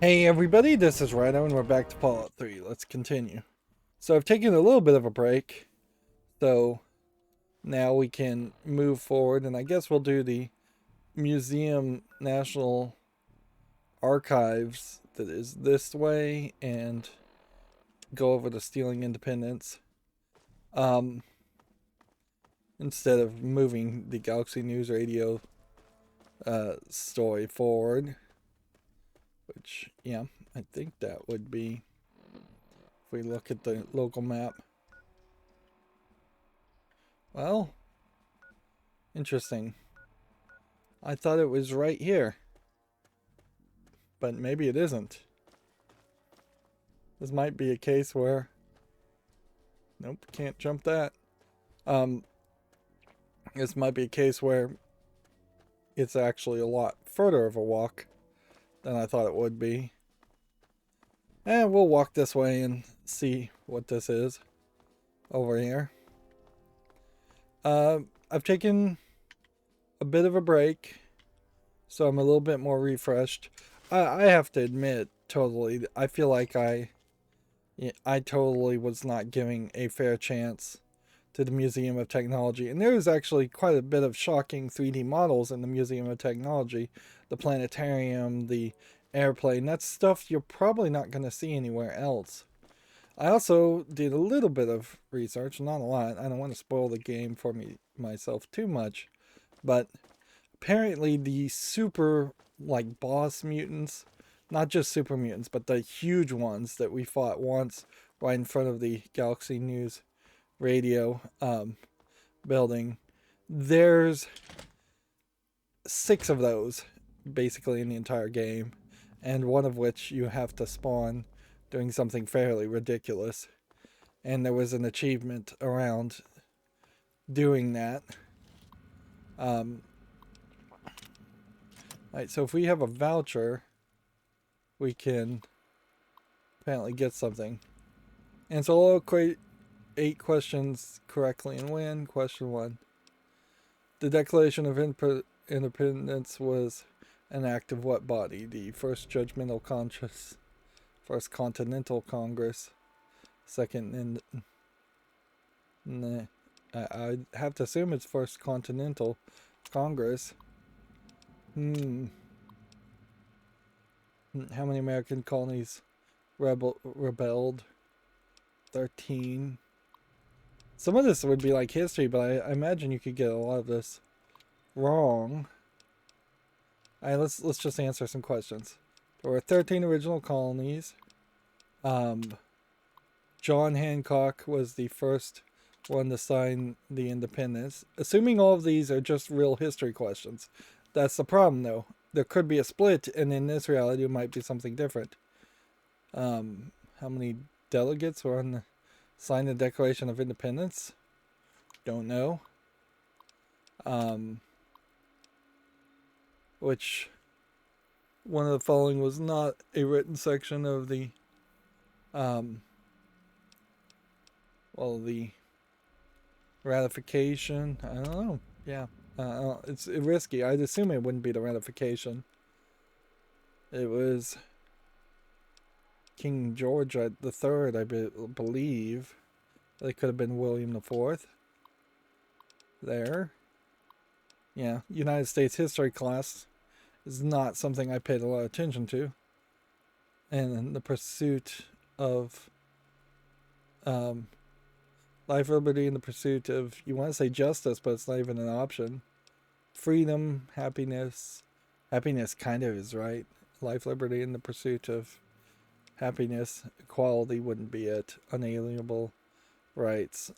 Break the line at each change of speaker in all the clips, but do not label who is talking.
Hey everybody, this is Rydo and we're back to Fallout 3. Let's continue. So I've taken a little bit of a break, so now we can move forward, and I guess we'll do the Museum National Archives that is this way and go over to Stealing Independence. Um, Instead of moving the Galaxy News Radio story forward, which, yeah, I think that would be, if we look at the local map. Well, interesting. I thought it was right here. But maybe it isn't. This might be a case where... Nope, can't jump that. This might be a case where it's actually a lot further of a walk than I thought it would be. And we'll walk this way and see what this is over here. I've taken a bit of a break, so I'm a little bit more refreshed. I have to admit, totally, I feel like I totally was not giving a fair chance to the Museum of Technology. And there is actually quite a bit of shocking 3D models in the Museum of Technology. The planetarium, the airplane, that's stuff you're probably not going to see anywhere else. I also did a little bit of research, not a lot. I don't want to spoil the game for myself too much, but apparently the super, like, boss mutants, not just super mutants, but the huge ones that we fought once right in front of the Galaxy News Radio building, there's 6 of those basically in the entire game, and one of which you have to spawn doing something fairly ridiculous. And there was an achievement around doing that. Alright, so if we have a voucher, we can apparently get something. And so I'll equate 8 questions correctly and win. Question 1. The Declaration of Independence was an act of what body? The First Judgmental Conscious, First Continental Congress, Second I have to assume it's First Continental Congress. How many American colonies rebelled? 13. Some of this would be like history, but I imagine you could get a lot of this wrong. Alright, let's just answer some questions. There were 13 original colonies. John Hancock was the first one to sign the independence. Assuming all of these are just real history questions. That's the problem, though. There could be a split, and in this reality, it might be something different. How many delegates were on the sign the Declaration of Independence? Don't know. Which one of the following was not a written section of the the ratification? I don't know. Yeah. It's risky. I'd assume it wouldn't be the ratification. It was King George III, I believe. It could have been William IV. There. Yeah, United States history class is not something I paid a lot of attention to. And the pursuit of life, liberty, and the pursuit of, you want to say justice, but it's not even an option. Freedom, happiness. Happiness kind of is right. Life, liberty, and the pursuit of happiness. Equality wouldn't be it. Unalienable rights.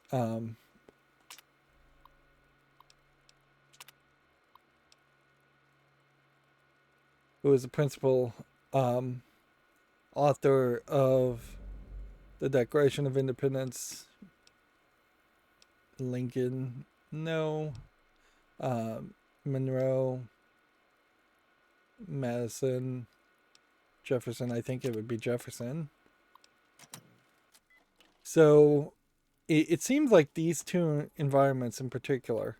Who was the principal author of the Declaration of Independence? Lincoln? No. Monroe? Madison? Jefferson? I think it would be Jefferson. So it seems like these two environments in particular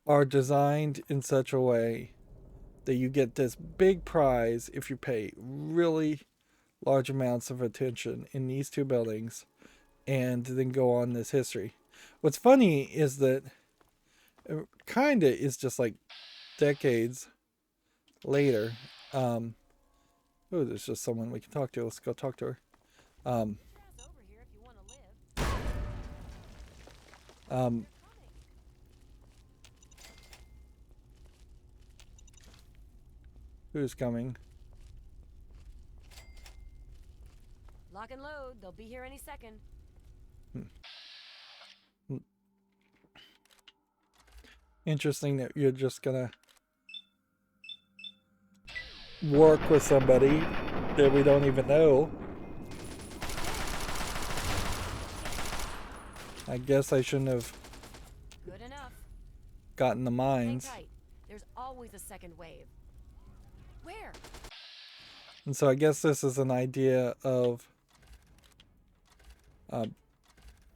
are designed in such a way that you get this big prize if you pay really large amounts of attention in these two buildings and then go on this history. What's funny is that it kind of is just like decades later. Oh, there's just someone we can talk to. Let's go talk to her. Who's coming?
Lock and load. They'll be here any second.
Interesting that you're just gonna work with somebody that we don't even know. I guess I shouldn't have
Good enough.
gotten the mines.
Hang tight. There's always a second wave. Where?
And so I guess this is an idea of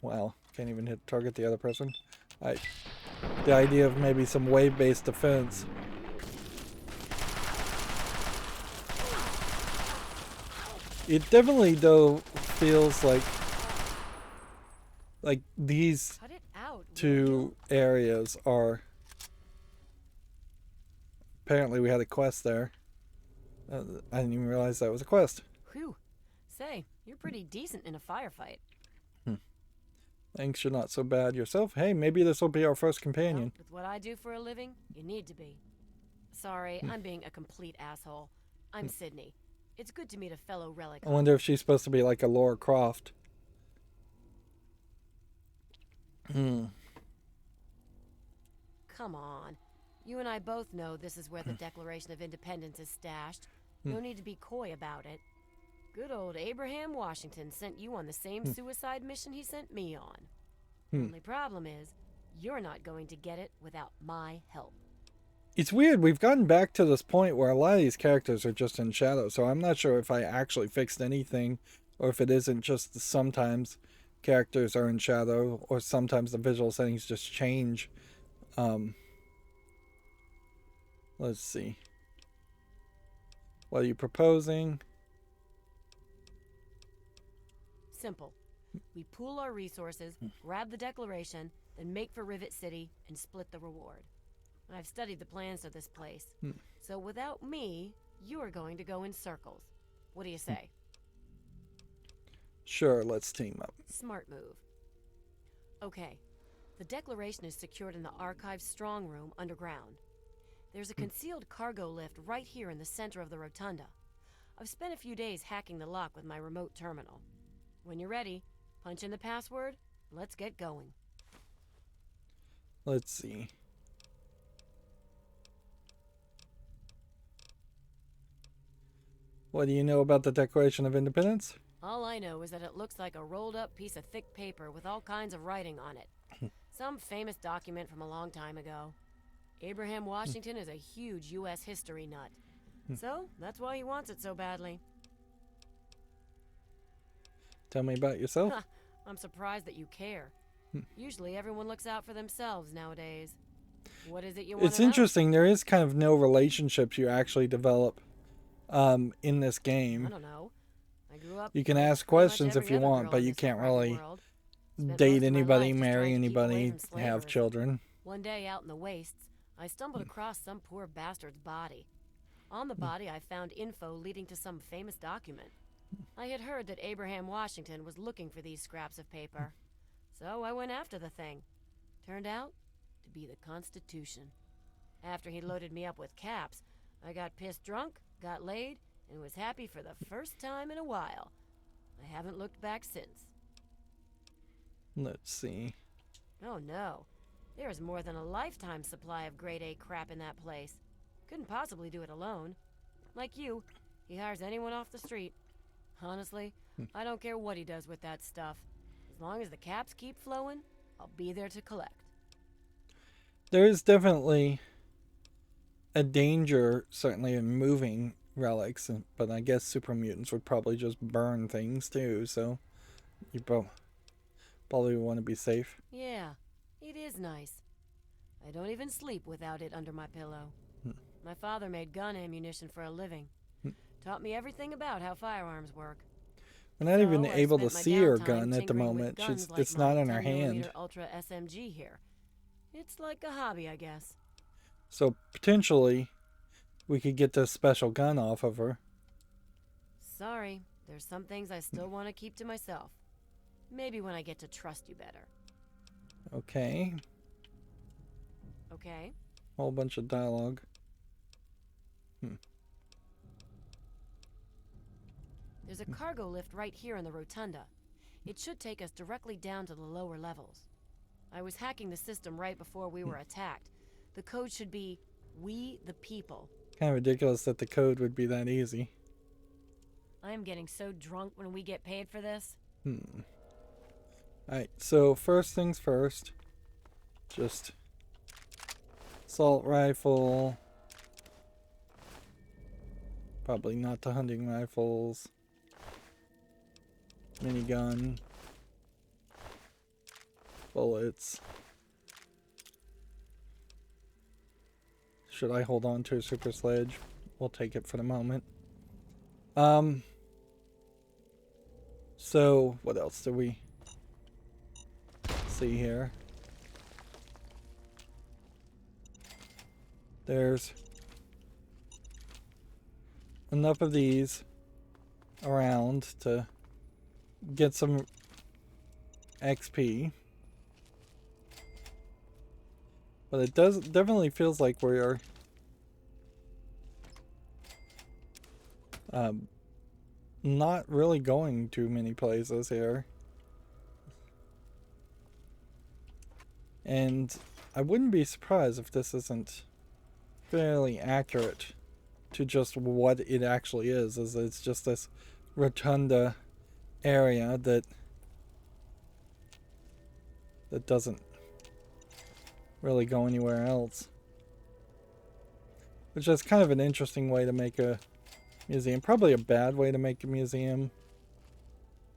well, can't even target the other person. The idea of maybe some wave-based defense. It definitely though feels like these two areas are apparently we had a quest there. I didn't even realize that was a quest.
Whew. Say, you're pretty decent in a firefight.
Thanks, you're not so bad yourself. Hey, maybe this will be our first companion.
Well, with what I do for a living, you need to be. Sorry, I'm being a complete asshole. I'm Sydney. It's good to meet a fellow relic.
I wonder if she's supposed to be like a Laura Croft.
Come on. You and I both know this is where the Declaration of Independence is stashed. No need to be coy about it. Good old Abraham Washington sent you on the same suicide mission he sent me on. Only problem is, you're not going to get it without my help.
It's weird. We've gotten back to this point where a lot of these characters are just in shadow, so I'm not sure if I actually fixed anything or if it isn't just sometimes characters are in shadow or sometimes the visual settings just change. Let's see. What are you proposing?
Simple. We pool our resources, grab the Declaration, then make for Rivet City and split the reward. I've studied the plans of this place. So without me, you are going to go in circles. What do you say?
Sure, let's team up.
Smart move. Okay. The Declaration is secured in the Archive's strong room underground. There's a concealed cargo lift right here in the center of the rotunda. I've spent a few days hacking the lock with my remote terminal. When you're ready, punch in the password. Let's get going.
Let's see. What do you know about the Declaration of Independence?
All I know is that it looks like a rolled up piece of thick paper with all kinds of writing on it. Some famous document from a long time ago. Abraham Washington is a huge U.S. history nut. So, that's why he wants it so badly.
Tell me about yourself.
I'm surprised that you care. Usually everyone looks out for themselves nowadays. What is it you want
It's interesting. There is kind of no relationships you actually develop in this game.
I don't know. I grew up.
You can ask questions if you want, but you can't really date anybody, marry anybody, have children.
One day out in the wastes, I stumbled across some poor bastard's body. On the body, I found info leading to some famous document. I had heard that Abraham Washington was looking for these scraps of paper. So I went after the thing. Turned out to be the Constitution. After he loaded me up with caps, I got pissed drunk, got laid, and was happy for the first time in a while. I haven't looked back since.
Let's see.
Oh no. There is more than a lifetime supply of grade A crap in that place. Couldn't possibly do it alone. Like you, he hires anyone off the street. Honestly, I don't care what he does with that stuff. As long as the caps keep flowing, I'll be there to collect.
There is definitely a danger, certainly, in moving relics, but I guess super mutants would probably just burn things too, so you probably want to be safe.
Yeah, it is nice. I don't even sleep without it under my pillow. My father made gun ammunition for a living. Taught me everything about how firearms work.
We're not even
I've
able to
spent my
see her
downtime
gun at the
tinkering with
moment.
guns like
It's not
my
in her
10mm
hand.
Ultra SMG here. It's like a hobby, I guess.
So potentially, we could get this special gun off of her.
Sorry, there's some things I still want to keep to myself. Maybe when I get to trust you better.
Okay.
Okay?
Whole bunch of dialogue.
There's a cargo lift right here in the rotunda. It should take us directly down to the lower levels. I was hacking the system right before we were attacked. The code should be, "We the people."
Kind of ridiculous that the code would be that easy.
I am getting so drunk when we get paid for this.
Alright, so first things first. Just assault rifle. Probably not the hunting rifles. Minigun. Bullets. Should I hold on to a super sledge? We'll take it for the moment. So what else do we see here? There's enough of these around to get some XP. But it definitely feels like we are not really going to many places here. And I wouldn't be surprised if this isn't fairly accurate to just what it actually is it's just this rotunda area that doesn't really go anywhere else. Which is kind of an interesting way to make a museum. Probably a bad way to make a museum.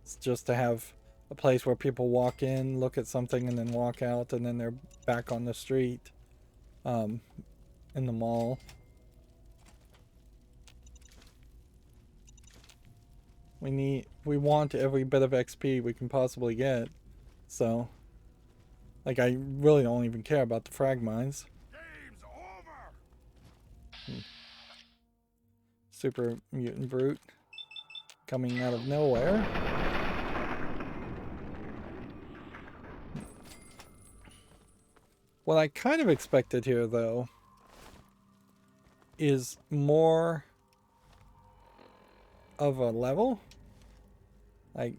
It's just to have a place where people walk in, look at something, and then walk out, and then they're back on the street in the mall. We want every bit of XP we can possibly get. So, like, I really don't even care about the frag mines.
Game's over.
Super mutant brute coming out of nowhere. What I kind of expected here, though, is more of a level. Like,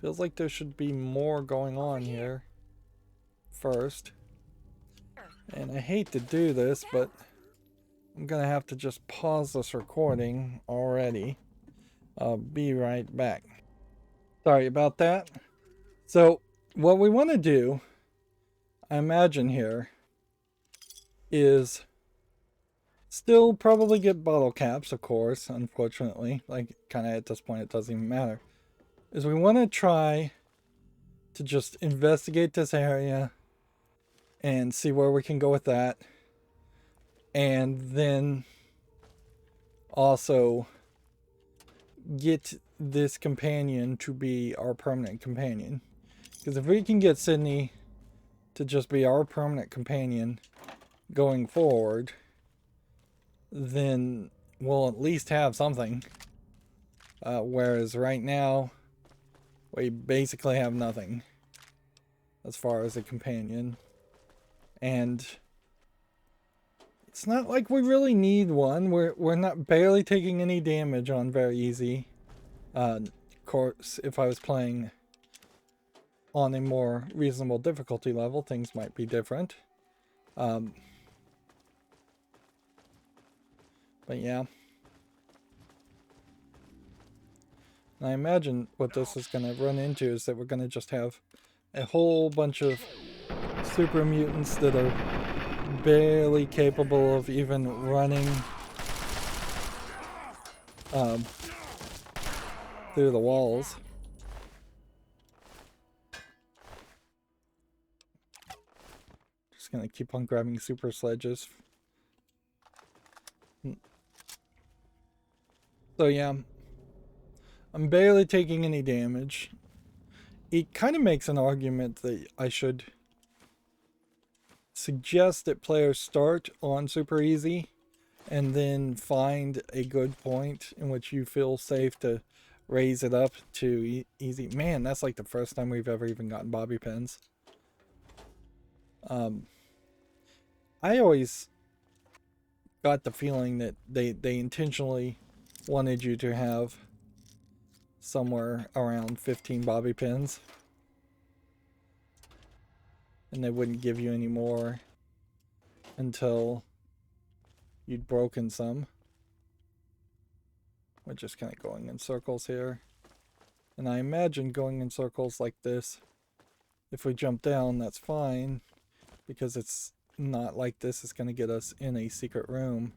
feels like there should be more going on here first. And I hate to do this, but I'm gonna have to just pause this recording already. I'll be right back. Sorry about that. So, what we want to do, I imagine here, is still probably get bottle caps, of course, unfortunately. Like, kind of at this point, it doesn't even matter. Is we want to try to just investigate this area and see where we can go with that. And then also get this companion to be our permanent companion. Because if we can get Sydney to just be our permanent companion going forward, then we'll at least have something. Whereas right now, we basically have nothing as far as a companion. And it's not like we really need one. We're not barely taking any damage on very easy. Of course, if I was playing on a more reasonable difficulty level, things might be different. But yeah. And I imagine what this is going to run into is that we're going to just have a whole bunch of super mutants that are barely capable of even running through the walls. Just gonna keep on grabbing super sledges So yeah, I'm barely taking any damage. It kind of makes an argument that I should suggest that players start on super easy and then find a good point in which you feel safe to raise it up to easy. Man, that's like the first time we've ever even gotten bobby pins. I always got the feeling that they intentionally wanted you to have somewhere around 15 bobby pins, and they wouldn't give you any more until you'd broken some. We're just kind of going in circles here. And I imagine going in circles like this, if we jump down, that's fine, because it's not like this is going to get us in a secret room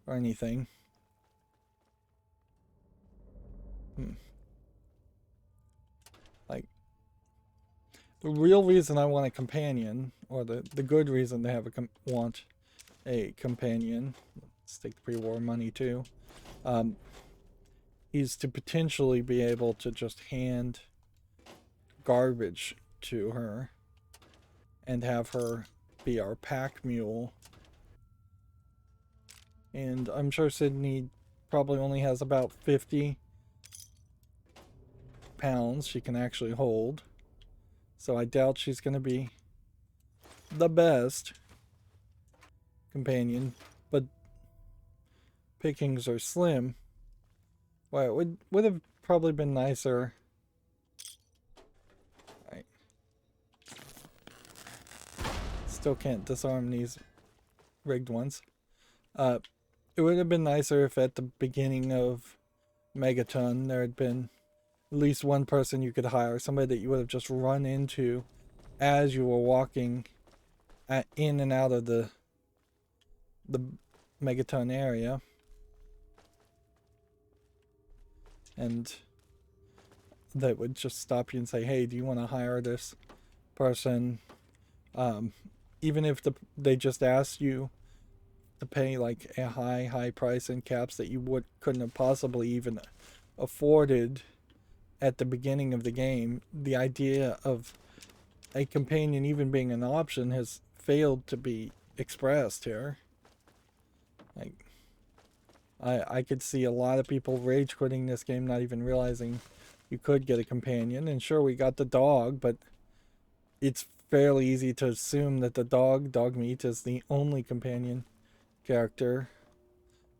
or anything. Like, the real reason I want a companion, or the good reason they have want a companion, let's take the pre-war money too, is to potentially be able to just hand garbage to her and have her be our pack mule. And I'm sure Sydney probably only has about 50 pounds she can actually hold, so I doubt she's going to be the best companion, but pickings are slim. Well, it would have probably been nicer. Right. Still can't disarm these rigged ones. It would have been nicer if at the beginning of Megaton there had been at least one person you could hire, somebody that you would have just run into as you were walking in and out of the Megaton area. And that would just stop you and say, hey, do you want to hire this person? Even if they just asked you to pay like a high price in caps that you couldn't have possibly even afforded at the beginning of the game, the idea of a companion even being an option has failed to be expressed here. Like, I could see a lot of people rage quitting this game, not even realizing you could get a companion. And sure, we got the dog, but it's fairly easy to assume that the dog meat is the only companion character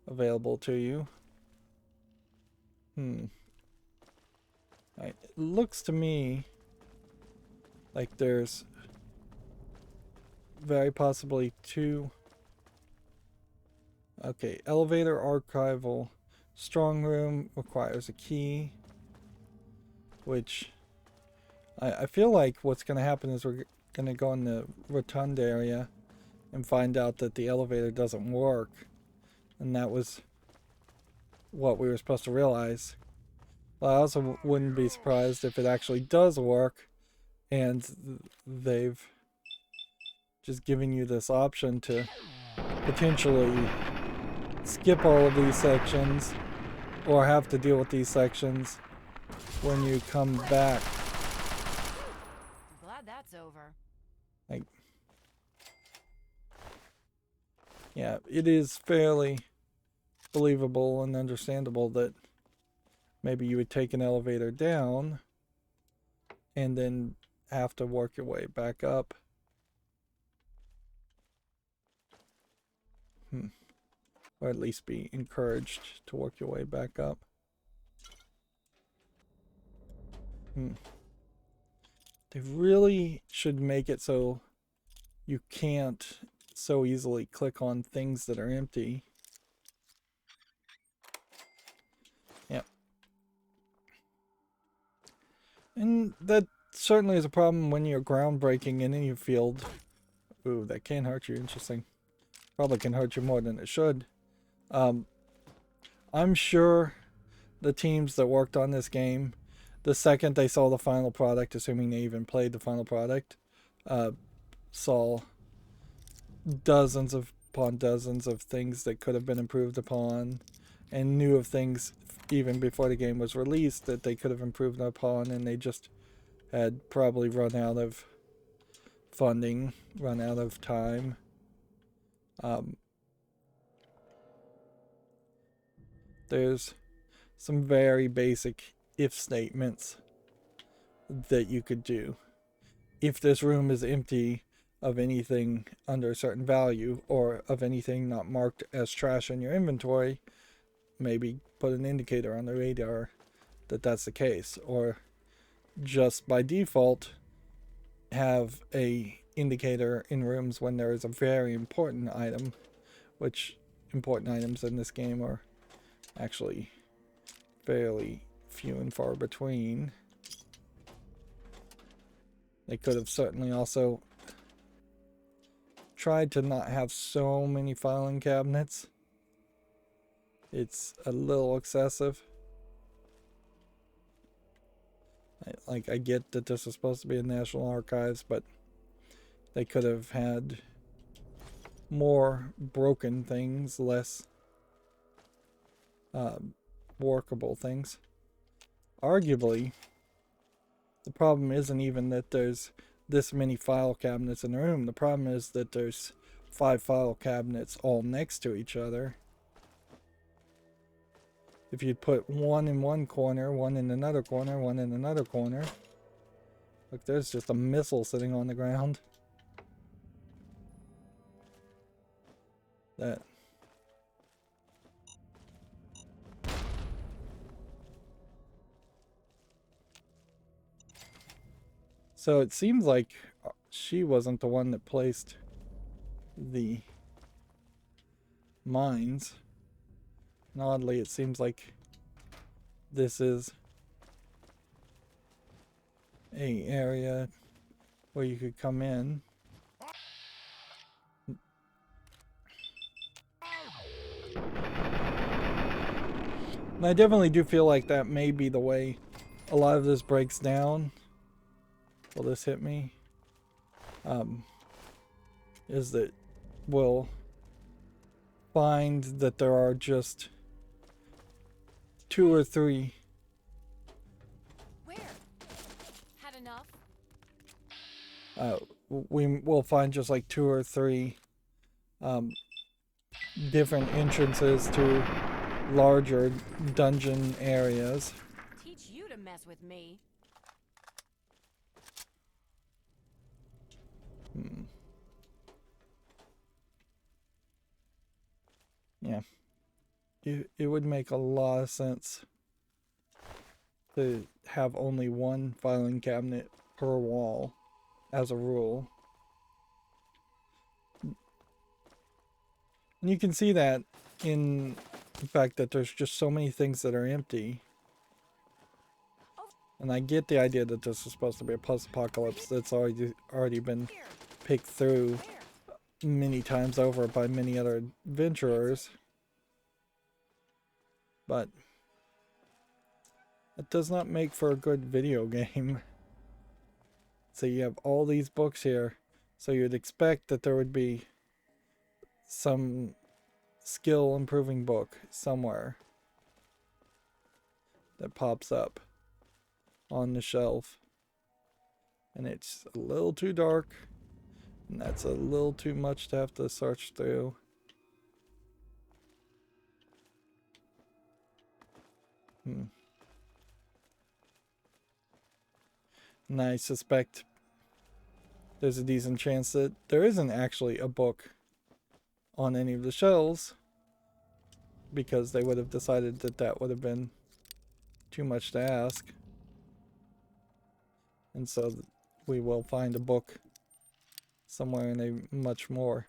available to you. Right. It looks to me like there's very possibly two. Okay, elevator archival. Strong room requires a key, which I feel like what's going to happen is we're going to go in the rotund area and find out that the elevator doesn't work. And that was what we were supposed to realize. But I also wouldn't be surprised if it actually does work and they've just given you this option to potentially skip all of these sections or have to deal with these sections when you come back.
I'm glad that's over.
Like, yeah, it is fairly believable and understandable that maybe you would take an elevator down and then have to work your way back up. Or at least be encouraged to work your way back up. They really should make it so you can't so easily click on things that are empty. Yep. And that certainly is a problem when you're groundbreaking in any field. Ooh, that can hurt you. Interesting. Probably can hurt you more than it should. I'm sure the teams that worked on this game, the second they saw the final product, assuming they even played the final product, saw dozens of upon dozens of things that could have been improved upon, and knew of things even before the game was released that they could have improved upon, and they just had probably run out of funding, run out of time. There's some very basic if statements that you could do. If this room is empty of anything under a certain value, or of anything not marked as trash in your inventory, maybe put an indicator on the radar that that's the case, or just by default have a indicator in rooms when there is a very important item, which important items in this game are actually fairly few and far between. They could have certainly also tried to not have so many filing cabinets. It's a little excessive. I get that this is supposed to be a National Archives, but they could have had more broken things, less workable things. Arguably, the problem isn't even that there's this many file cabinets in the room. The problem is that there's 5 file cabinets all next to each other. If you'd put one in one corner, one in another corner, one in another corner. Look, there's just a missile sitting on the ground. That. So it seems like she wasn't the one that placed the mines. And oddly, it seems like this is a area where you could come in. And I definitely do feel like that may be the way a lot of this breaks down. Will this hit me? Is that we'll find that there are just 2 or 3.
Where? Had enough?
We will find just like 2 or 3 different entrances to larger dungeon areas.
Teach you to mess with me.
Yeah. It would make a lot of sense to have only one filing cabinet per wall as a rule. And you can see that in the fact that there's just so many things that are empty. And I get the idea that this is supposed to be a post-apocalypse that's already been picked through many times over by many other adventurers. But it does not make for a good video game. So you have all these books here, so you'd expect that there would be some skill improving book somewhere that pops up on the shelf. And it's a little too dark, and that's a little too much to have to search through. And I suspect there's a decent chance that there isn't actually a book on any of the shelves, because they would have decided that that would have been too much to ask. And so we will find a book somewhere in a much more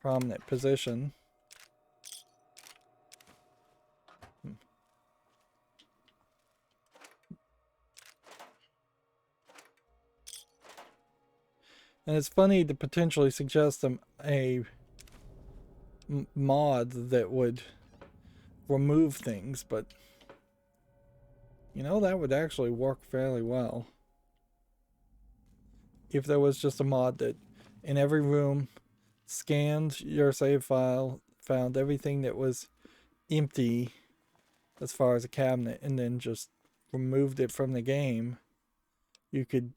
prominent position. And it's funny to potentially suggest a mod that would remove things, but you know, that would actually work fairly well. If there was just a mod that in every room scanned your save file, found everything that was empty as far as a cabinet, and then just removed it from the game, you could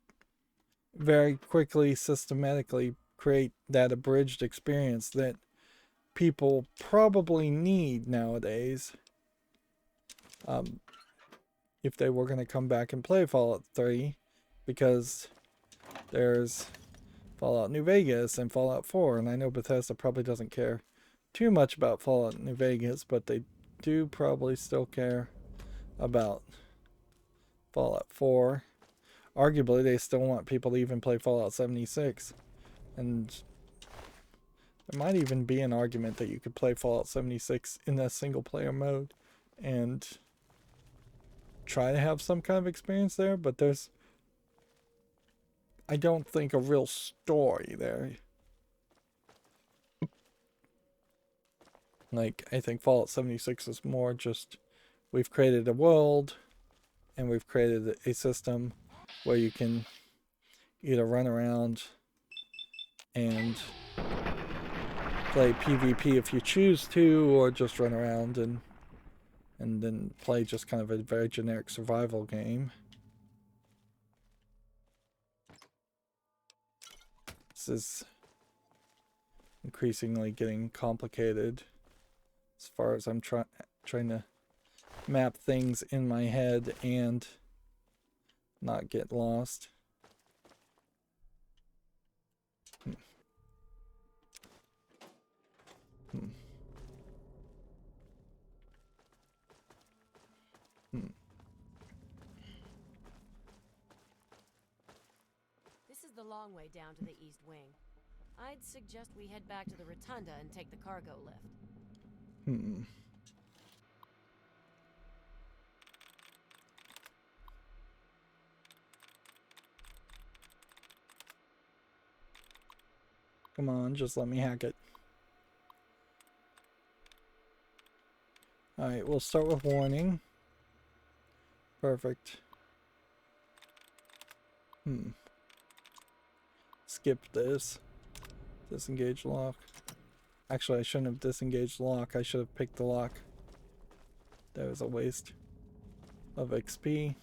very quickly, systematically create that abridged experience that people probably need nowadays. If they were going to come back and play Fallout 3, because there's Fallout New Vegas and Fallout 4, and I know Bethesda probably doesn't care too much about Fallout New Vegas, but they do probably still care about Fallout 4. Arguably, they still want people to even play Fallout 76, and there might even be an argument that you could play Fallout 76 in that single player mode and try to have some kind of experience there, but there's, I don't think, a real story there. Like, I think Fallout 76 is more just, we've created a world and we've created a system where you can either run around and play PvP if you choose to, or just run around and then play just kind of a very generic survival game. This is increasingly getting complicated as far as I'm trying to map things in my head and not get lost.
This is the long way down to the east wing. I'd suggest we head back to the rotunda and take the cargo lift.
Come on, just let me hack it. Alright, we'll start with warning. Perfect. Skip this. Disengage lock. Actually, I shouldn't have disengaged lock. I should have picked the lock. That was a waste of XP.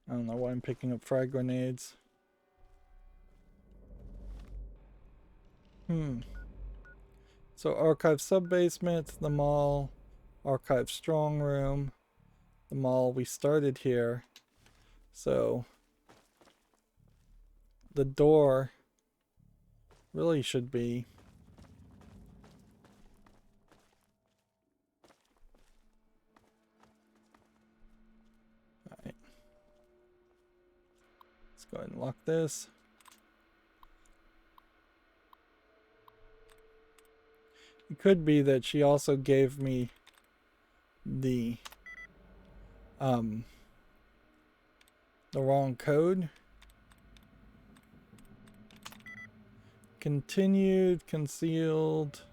I don't know why I'm picking up frag grenades. So archive sub-basement, the mall, archive strong room, the mall. We started here, so the door really should be alright. Let's go ahead and lock this. It could be that she also gave me the wrong code. Continued, concealed,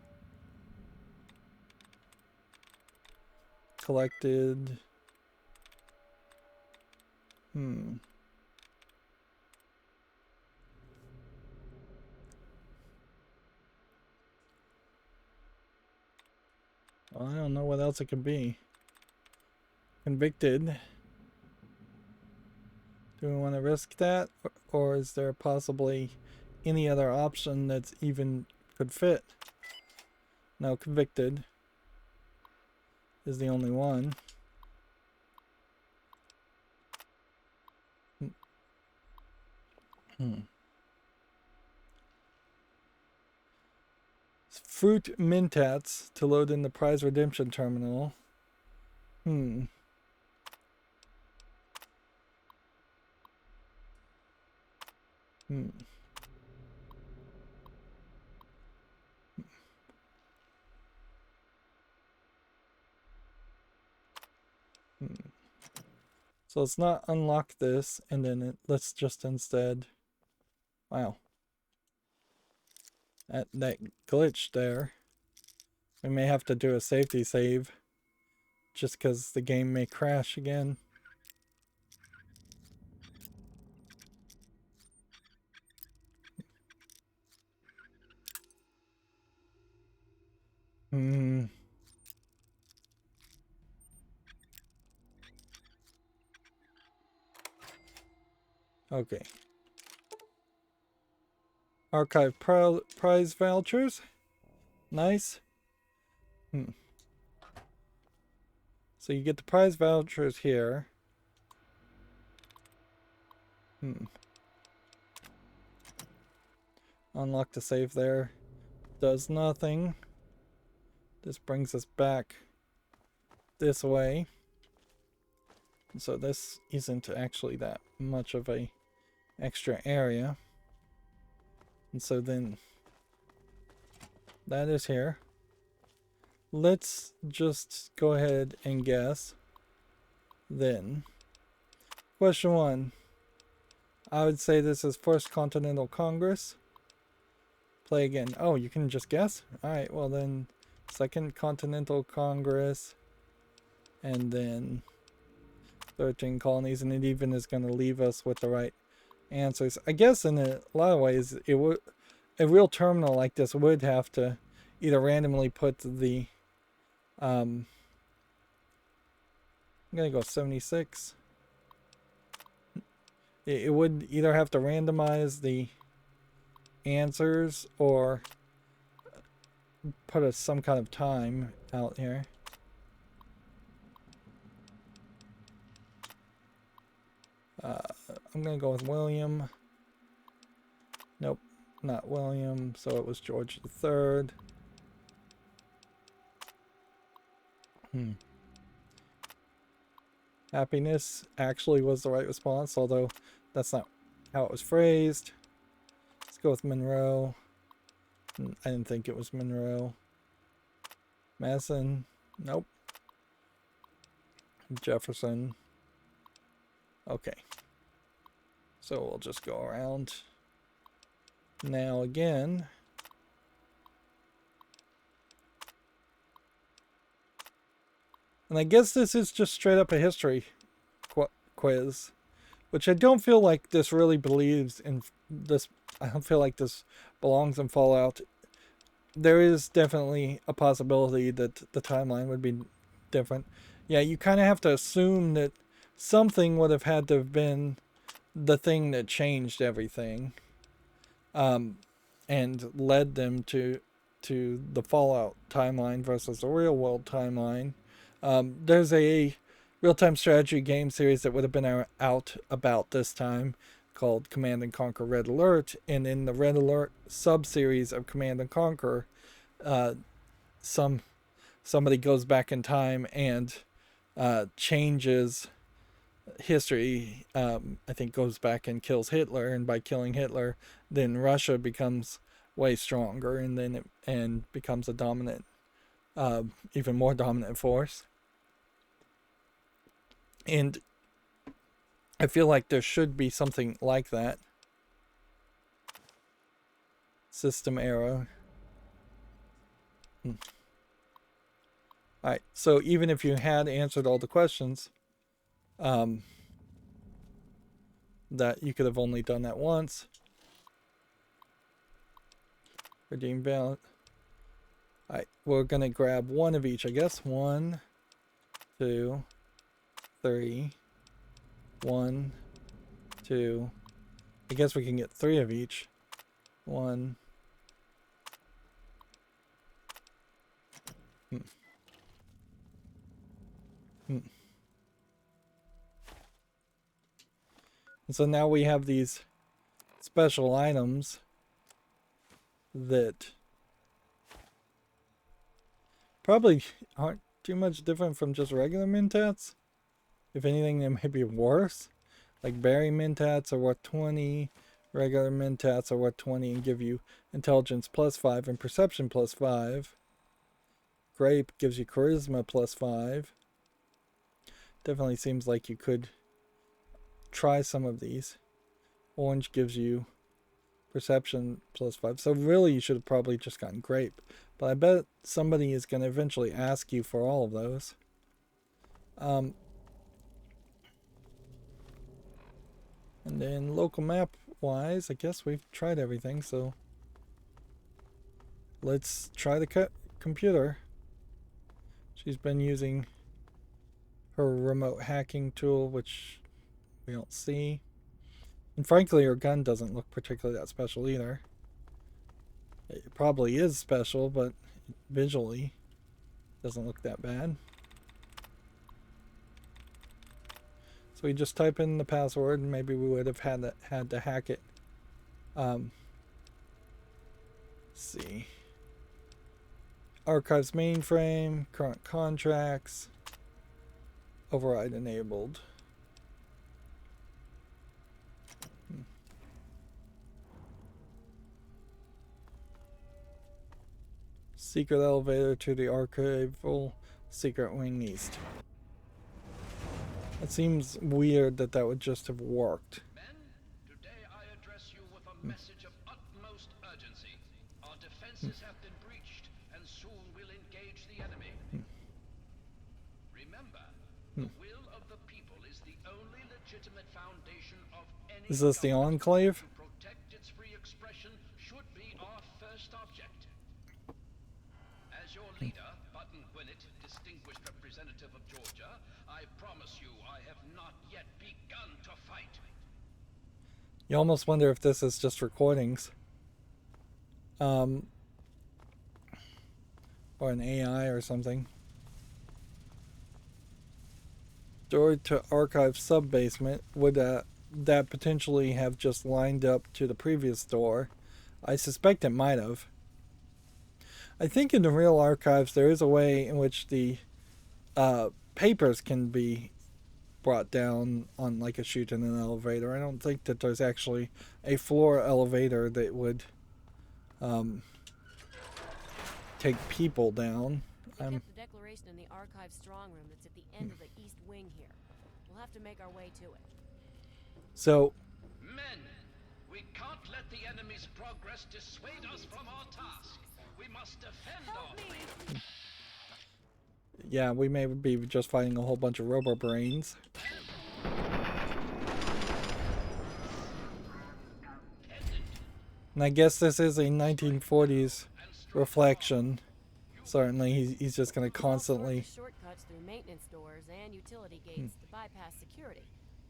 collected. Well, I don't know what else it could be. Convicted. Do we want to risk that? Or is there possibly any other option that's even could fit? No, convicted is the only one. Fruit Mintats to load in the prize redemption terminal. So let's not unlock this, and then let's just instead... Wow. That glitch there. We may have to do a safety save just because the game may crash again. Hmm. Okay. Archive prize vouchers. Nice. So you get the prize vouchers here. Unlock the save there. Does nothing. This brings us back this way. So this isn't actually that much of a extra area. And so then that is here. Let's just go ahead and guess. Then, question 1. I would say this is First Continental Congress. Play again. Oh, you can just guess? Alright, well then, Second Continental Congress. And then 13 colonies, and it even is going to leave us with the right answers. I guess in a lot of ways, it would, a real terminal like this would have to either randomly put the I'm gonna go 76. It would either have to randomize the answers or put some kind of time out here. I'm gonna go with William. Nope, not William. So it was George III. Happiness actually was the right response, although that's not how it was phrased. Let's go with Monroe. I didn't think it was Monroe. Madison. Nope. Jefferson. Okay. So we'll just go around. Now again. And I guess this is just straight up a history quiz, which I don't feel like this really believes in this. I don't feel like this belongs in Fallout. There is definitely a possibility that the timeline would be different. Yeah, you kind of have to assume that something would have had to have been the thing that changed everything, and led them to the Fallout timeline versus the real world timeline. There's a real-time strategy game series that would have been out about this time called Command and Conquer Red Alert, and in the Red Alert sub-series of Command and Conquer, somebody goes back in time and changes history. I think goes back and kills Hitler, and by killing Hitler, then Russia becomes way stronger, and then it becomes a dominant, even more dominant force. And I feel like there should be something like that. System error. Alright, so even if you had answered all the questions, that you could have only done that once. Redeem ballot. Alright, we're gonna grab one of each, I guess. 1, 2, 3. 1, 2. I guess we can get 3 of each. 1. And so now we have these special items that probably aren't too much different from just regular mentats. If anything, they might be worse. Like berry mentats are worth 20, regular mentats are worth 20 and give you intelligence +5 and perception +5. Grape gives you charisma +5. Definitely seems like you could try some of these. Orange gives you Perception +5. So really you should have probably just gotten grape. But I bet somebody is going to eventually ask you for all of those. And then local map wise, I guess we've tried everything, so let's try the computer. She's been using her remote hacking tool, which we don't see. And frankly, her gun doesn't look particularly that special either. It probably is special, but visually doesn't look that bad. So we just type in the password, and maybe we would have had to hack it. Let's see. Archives mainframe, current contracts, override enabled. Secret elevator to the archival secret wing east. It seems weird that that would just have worked.
Men, today I address you with a message of utmost urgency. Our defenses have been breached, and soon we'll engage the enemy. Remember, the will of the people is the only legitimate foundation of any
Is this the Enclave?
To protect its free expression should be our first object. As your leader, Button Gwinnett, distinguished representative of Georgia, I promise you I have not yet begun to fight.
You almost wonder if this is just recordings. Or an AI or something. Door to archive sub-basement. Would that potentially have just lined up to the previous door? I suspect it might have. I think in the real archives there is a way in which the papers can be brought down on like a chute in an elevator. I don't think that there's actually a floor elevator that would take people down.
We kept the declaration in the archive strong room that's at the end of the east wing here. We'll have to make our way to it.
So
Men, we can't let the enemy's progress dissuade us from our task. We must defend our freedom.
yeah, we may be just fighting a whole bunch of robo brains. And I guess this is a 1940s reflection. Certainly, he's just going to constantly.
Shortcuts through maintenance doors and utility gates to bypass security,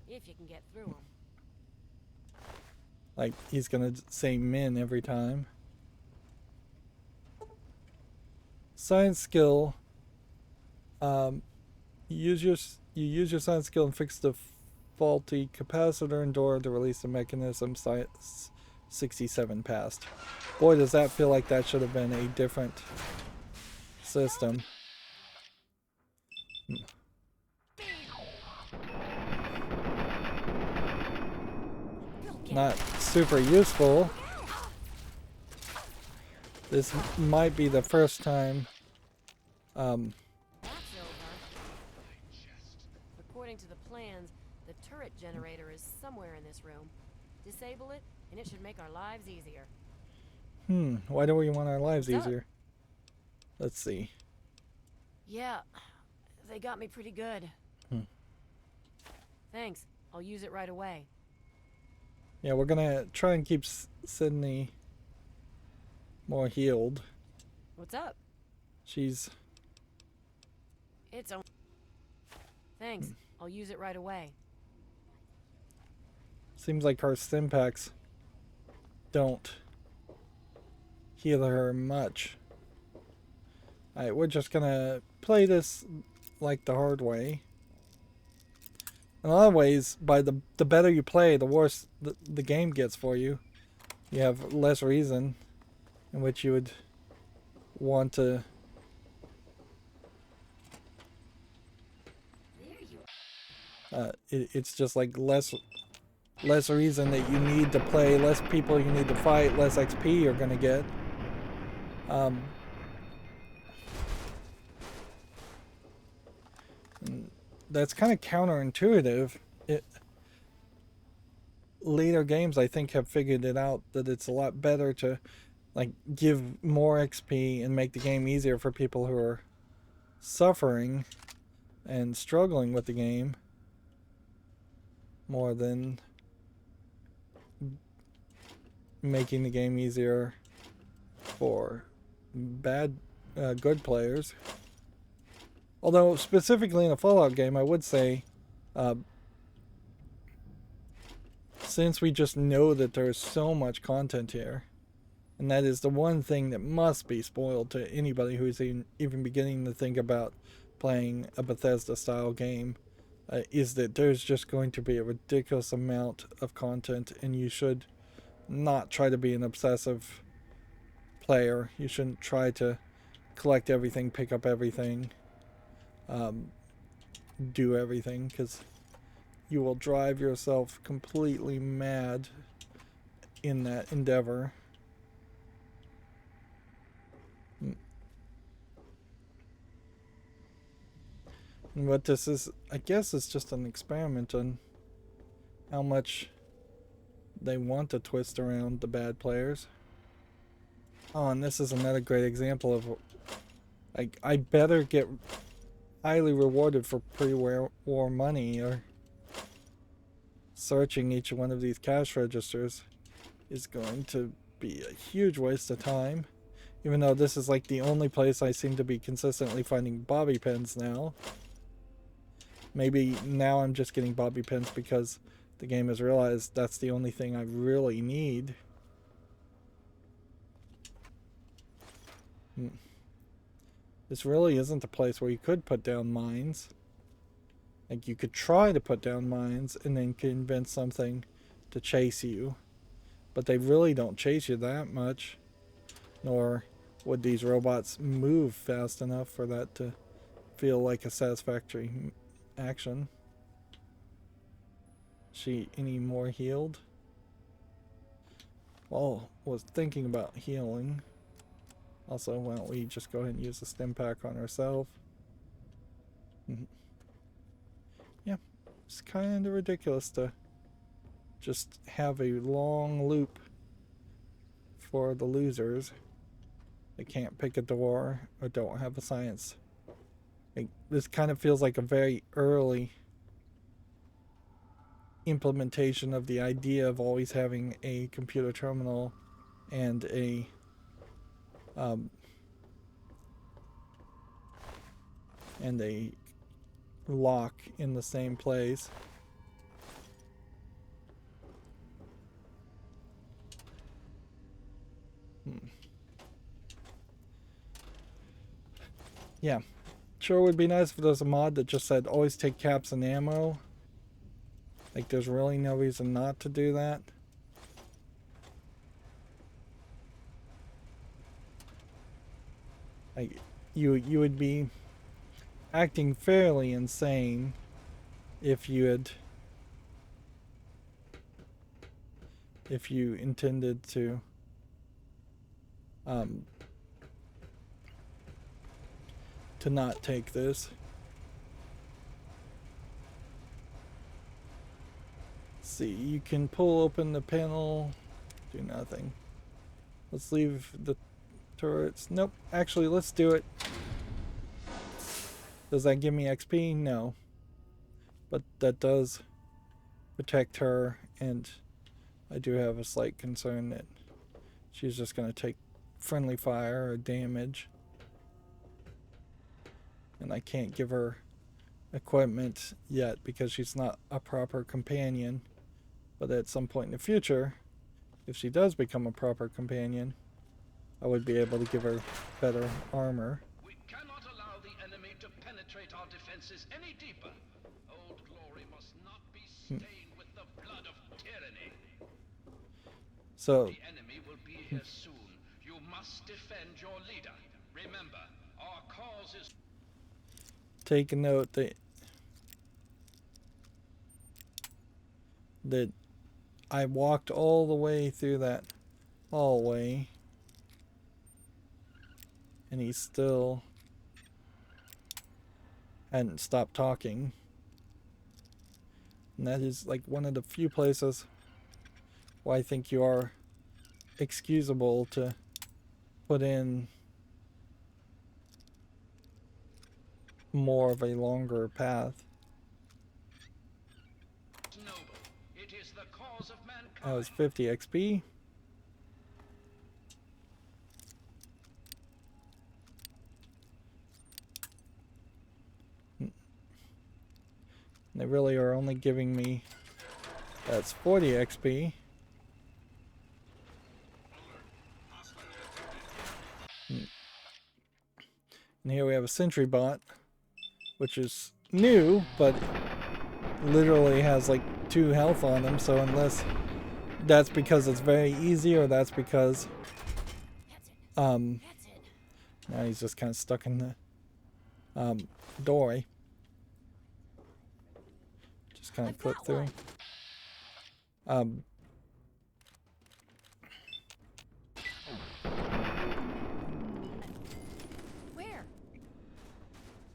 if you can get through them.
Like, he's going to say men every time. Science skill. You use your science skill and fix the faulty capacitor and door to release the mechanism. Science 67 passed. Boy, does that feel like that should have been a different system. Not super useful. This might be the first time.
That's over. According to the plans, the turret generator is somewhere in this room. Disable it, and it should make our lives easier.
Why do we want our lives
What's up?
easier? Let's see.
Yeah, they got me pretty good. Thanks. I'll use it right away.
Yeah, we're gonna try and keep Sydney more healed.
What's up?
She's
It's on. Thanks. I'll use it right away.
seems like her stim packs don't heal her much. Alright, we're just gonna play this like the hard way. In a lot of ways, by the better you play, the worse the game gets for you. You have less reason in which you would want to. It's just like less reason that you need to play, less people you need to fight, less XP you're gonna get. That's kind of counterintuitive. later games, I think, have figured it out that it's a lot better to like give more XP and make the game easier for people who are suffering and struggling with the game more than making the game easier for good players. Although specifically in a Fallout game, I would say, since we just know that there's so much content here, and that is the one thing that must be spoiled to anybody who's even beginning to think about playing a Bethesda-style game, is that there's just going to be a ridiculous amount of content, and you should not try to be an obsessive player. You shouldn't try to collect everything, pick up everything, do everything, because you will drive yourself completely mad in that endeavor. And what this is, I guess, is just an experiment on how much they want to twist around the bad players. Oh, and this is another great example of, like, I better get highly rewarded for pre-war money, or searching each one of these cash registers is going to be a huge waste of time. Even though this is like the only place I seem to be consistently finding bobby pins now. Maybe now I'm just getting bobby pins because the game has realized that's the only thing I really need. This really isn't a place where you could put down mines. Like, you could try to put down mines and then convince something to chase you. But they really don't chase you that much. Nor would these robots move fast enough for that to feel like a satisfactory action. She any more healed? Well, was thinking about healing. Also, why don't we just go ahead and use the stim pack on herself? Yeah, it's kind of ridiculous to just have a long loop for the losers. They can't pick a door or don't have a science. Like, this kind of feels like a very early implementation of the idea of always having a computer terminal and a lock in the same place. Yeah, sure would be nice if there was a mod that just said always take caps and ammo. Like, there's really no reason not to do that. Like, you would be acting fairly insane if you intended to not take this. See, you can pull open the panel, do nothing. Let's leave the turrets. Nope, actually, let's do it. Does that give me XP? No. But that does protect her, and I do have a slight concern that she's just going to take friendly fire or damage. And I can't give her equipment yet because she's not a proper companion. But at some point in the future, if she does become a proper companion, I would be able to give her better armor.
We cannot allow the enemy to penetrate our defenses any deeper. Old Glory must not be stained with the blood of tyranny.
So
The enemy will be here soon. You must defend your leader. Remember, our cause is...
take a note that I walked all the way through that hallway and he still hadn't stopped talking. And that is like one of the few places why I think you are excusable to put in more of a longer path.
Noble. It is the cause of mankind.
That was 50 XP. They really are only giving me, that's 40 XP. And here we have a sentry bot, which is new, but literally has like 2 health on him, so unless that's because it's very easy or that's because now he's just kind of stuck in the doorway. Just kind of clip through.
Where?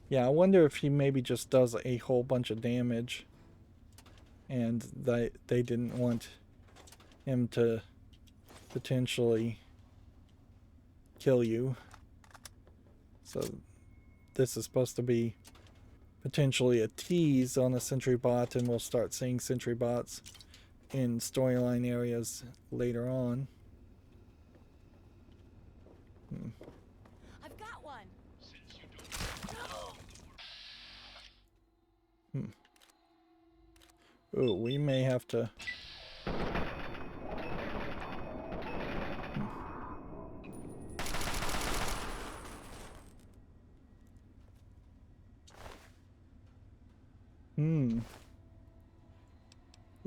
Yeah, I wonder if he maybe just does a whole bunch of damage and they didn't want him to potentially kill you. So this is supposed to be potentially a tease on a sentry bot, and we'll start seeing sentry bots in storyline areas later on.
I've got one.
Ooh, we may have to...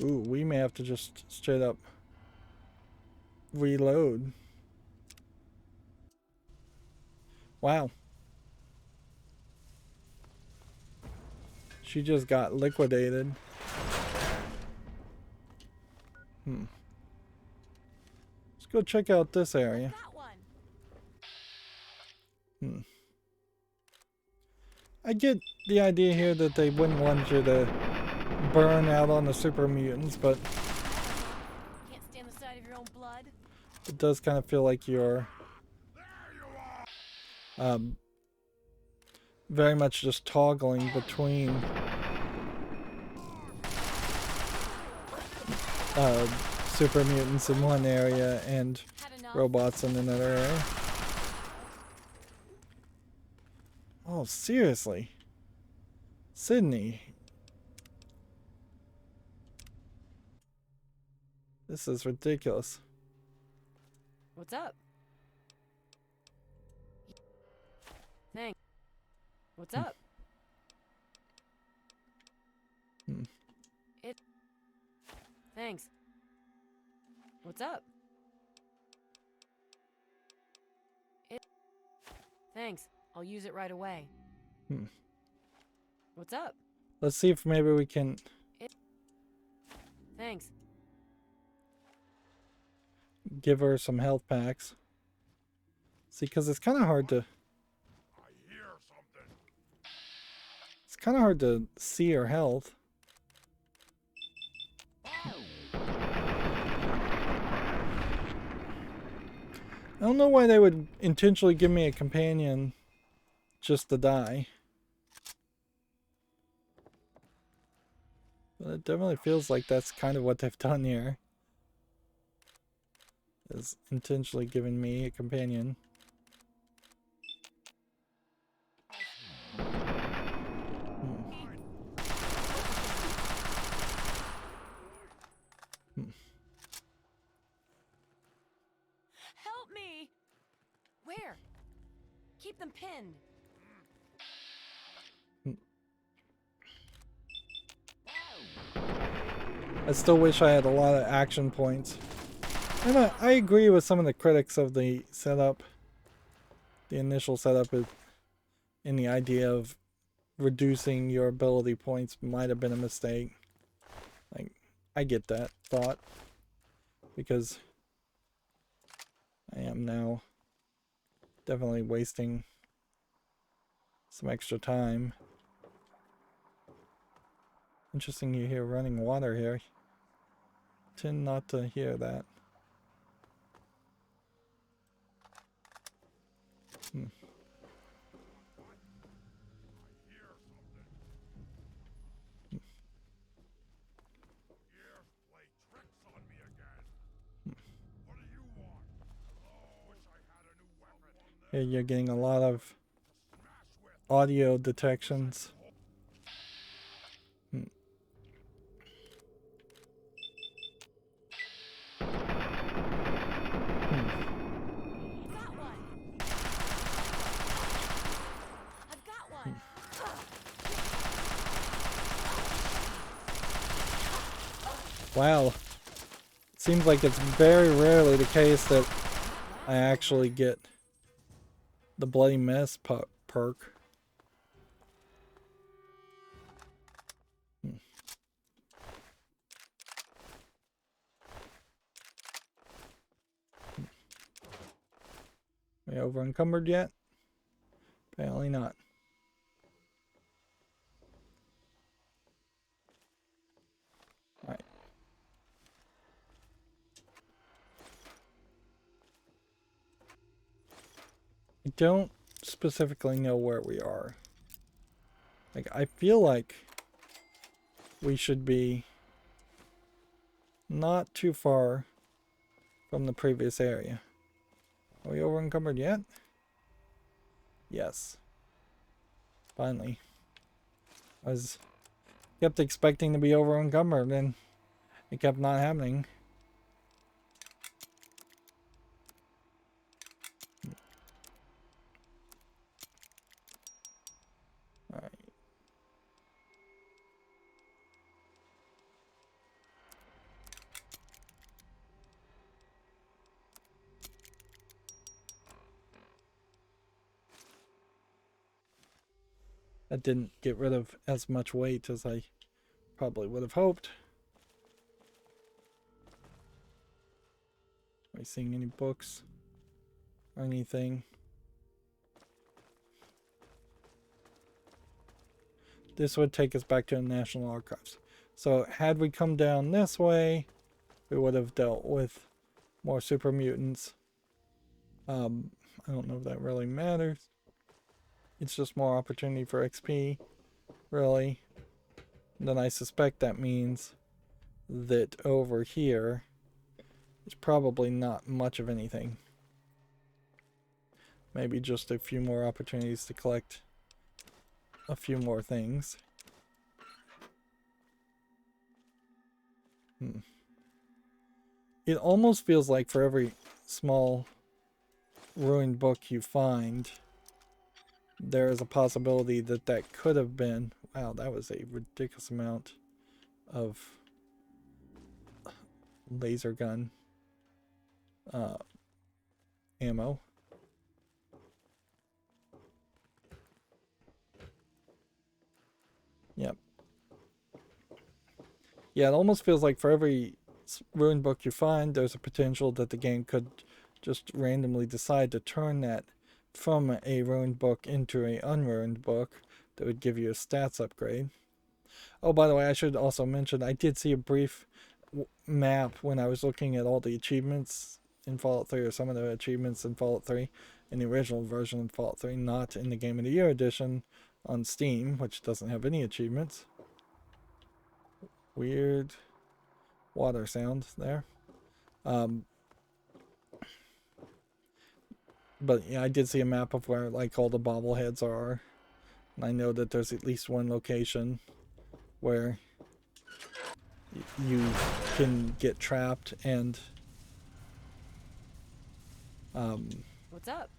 Ooh, we may have to just straight up reload. Wow. She just got liquidated. Let's go check out this area.
Got one.
I get the idea here that they wouldn't want you to burn out on the super mutants, but
Can't stand the sight of your own blood.
it does kind of feel like you're very much just toggling between super mutants in one area and
Had enough.
robots in another area. Oh, seriously? Sydney. This is ridiculous.
What's up? Thanks. What's up? Thanks. What's up? Thanks. I'll use it right away. What's up?
Let's see if maybe we can...
Thanks.
give her some health packs. See, because it's kind of hard to...
I hear something.
It's kind of hard to see her health. I don't know why they would intentionally give me a companion just to die. But it definitely feels like that's kind of what they've done here. Is intentionally giving me a companion.
Help me! Where? Keep them pinned.
I still wish I had a lot of action points. And I agree with some of the critics of the setup. The initial setup is in the idea of reducing your ability points might have been a mistake. Like, I get that thought. Because I am now definitely wasting some extra time. Interesting you hear running water here. tend not to hear that.
Play tricks on me again. What do you want? Wish I had a new weapon.
Here you're getting a lot of audio detections.
Got one. I've got one.
Wow. Seems like it's very rarely the case that I actually get the bloody mess perk. Are we over encumbered yet? Apparently not. Alright. I don't specifically know where we are. Like, I feel like we should be not too far from the previous area. Are we over encumbered yet? Yes. Finally. I kept expecting to be over encumbered and it kept not happening. Alright. That didn't get rid of as much weight as I probably would have hoped. Are you seeing any books or anything? This would take us back to the National Archives. So had we come down this way, we would have dealt with more super mutants. I don't know if that really matters. It's just more opportunity for XP, really. Then I suspect that means that over here is probably not much of anything. Maybe just a few more opportunities to collect a few more things. It almost feels like for every small ruined book you find, there is a possibility that that could have been... Wow, that was a ridiculous amount of laser gun ammo. Yep. Yeah, it almost feels like for every ruined book you find, there's a potential that the game could just randomly decide to turn that from a ruined book into a unruined book that would give you a stats upgrade. Oh, by the way, I should also mention I did see a brief map when I was looking at all the achievements in Fallout 3, or some of the achievements in Fallout 3 in the original version of Fallout 3, not in the Game of the Year edition on Steam, which doesn't have any achievements. Weird water sound there. But yeah, I did see a map of where like all the bobbleheads are. And I know that there's at least one location where you can get trapped and
What's up?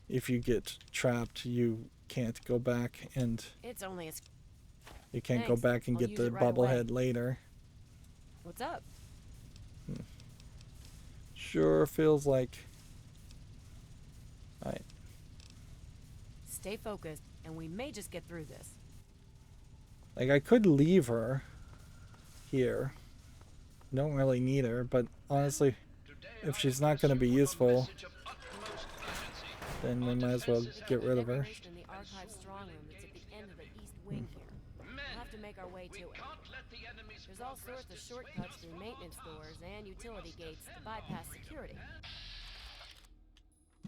if you get trapped you can't go back and
It's only a...
you can't go
Thanks.
back and
I'll
get
use
the
it right away.
bobblehead later.
What's up?
Sure feels like... Alright.
Stay focused, and we may just get through this.
Like, I could leave her here. Don't really need her, but honestly, if she's not going to be useful, then we might as well get rid of her.
Information in the archive strong room that's at the end of the east wing here. We'll have to make our way to it.
Can't let the enemy's
There's all sorts of shortcuts through maintenance doors and utility gates to bypass security.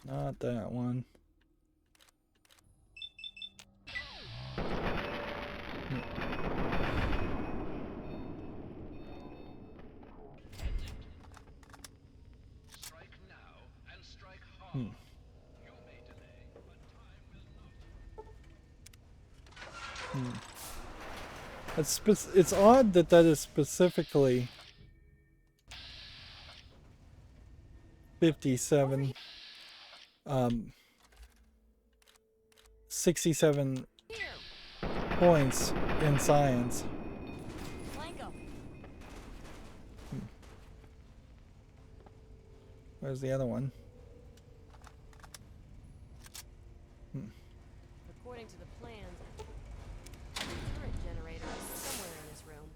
Not that one.
Strike now and strike hard. You may delay, but time will not.
It's odd that that is specifically 57, 67
Here,
points in science.
flank 'em.
Where's the other one?
According to the plans, the turret generator is somewhere in this room.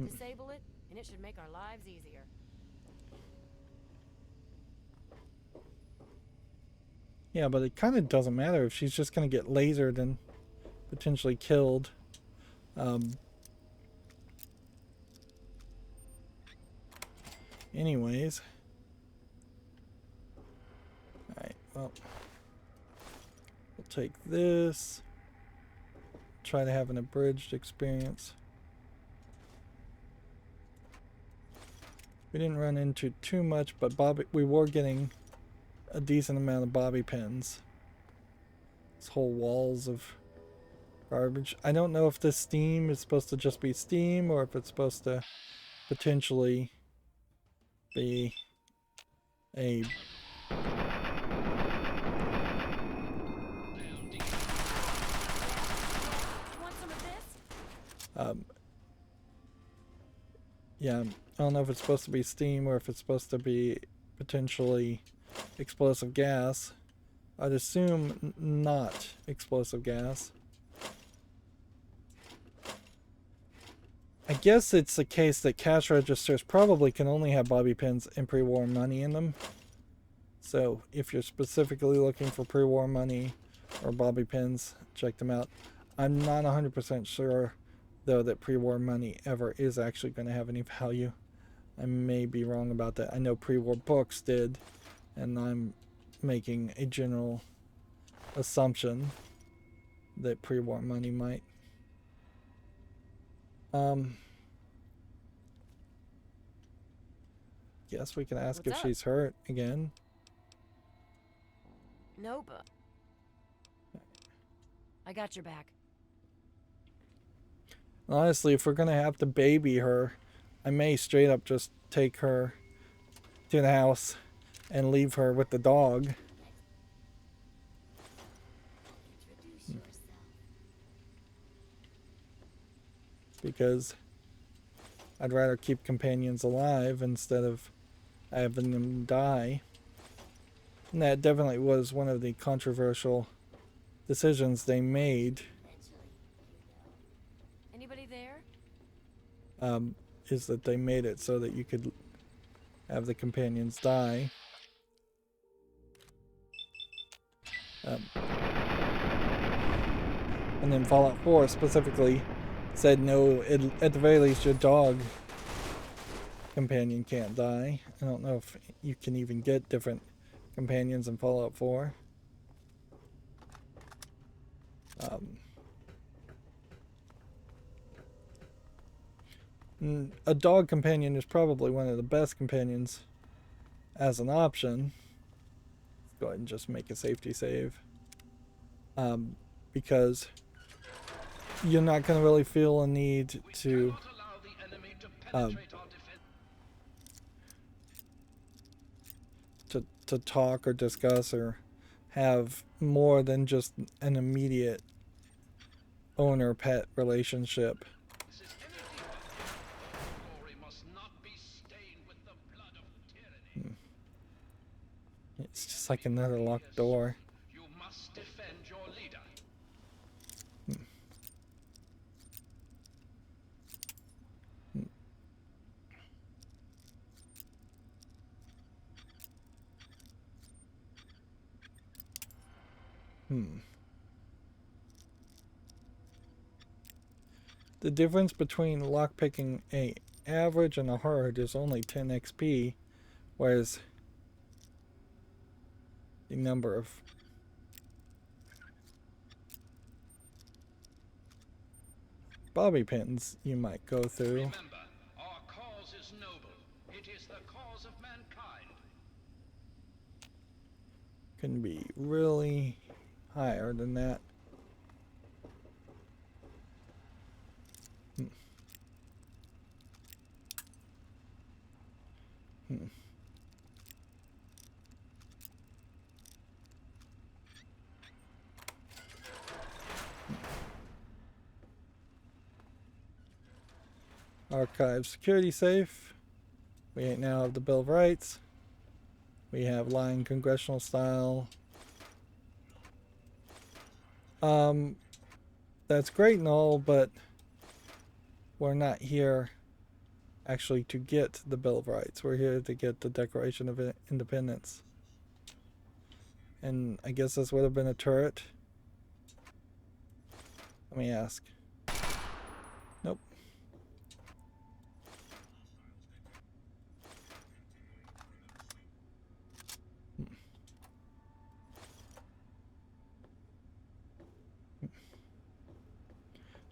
Disable it, and it should make our lives easier.
Yeah, but it kind of doesn't matter if she's just going to get lasered and potentially killed. Anyways. Alright, well. We'll take this. Try to have an abridged experience. We didn't run into too much, but we were getting a decent amount of bobby pins. These whole walls of garbage. I don't know if this steam is supposed to just be steam or if it's supposed to potentially be a
Want some of this?
yeah, I don't know if it's supposed to be steam or if it's supposed to be potentially explosive gas. I'd assume not explosive gas. I guess it's the case that cash registers probably can only have bobby pins and pre-war money in them. So if you're specifically looking for pre-war money or bobby pins, check them out. I'm not 100% sure though that pre-war money ever is actually going to have any value. I may be wrong about that. I know pre-war books did, and I'm making a general assumption that pre-war money might. Guess we can ask
What's
if
up?
she's hurt again.
Nope. I got your back.
Honestly, if we're gonna have to baby her, I may straight up just take her to the house and leave her with the dog. Because I'd rather keep companions alive instead of having them die. And that definitely was one of the controversial decisions they made.
Anybody there?
Is that they made it so that you could have the companions die. And then Fallout 4 specifically said no, at the very least your dog companion can't die. I don't know if you can even get different companions in Fallout 4. A dog companion is probably one of the best companions as an option. Let's go ahead and just make a safety save. Because you're not going to really feel a need to to talk or discuss or have more than just an immediate owner-pet relationship. It's just like another locked door.
You must defend your leader.
The difference between lockpicking a average and a hard is only 10 XP, whereas the number of bobby pins you might go through
Remember, our cause is noble. It is the cause of mankind.
can be really higher than that. Archive security safe. We now have the Bill of Rights. We have lying congressional style. That's great and all, but we're not here actually to get the Bill of Rights. We're here to get the Declaration of Independence. And I guess this would have been a turret. Let me ask. Nope.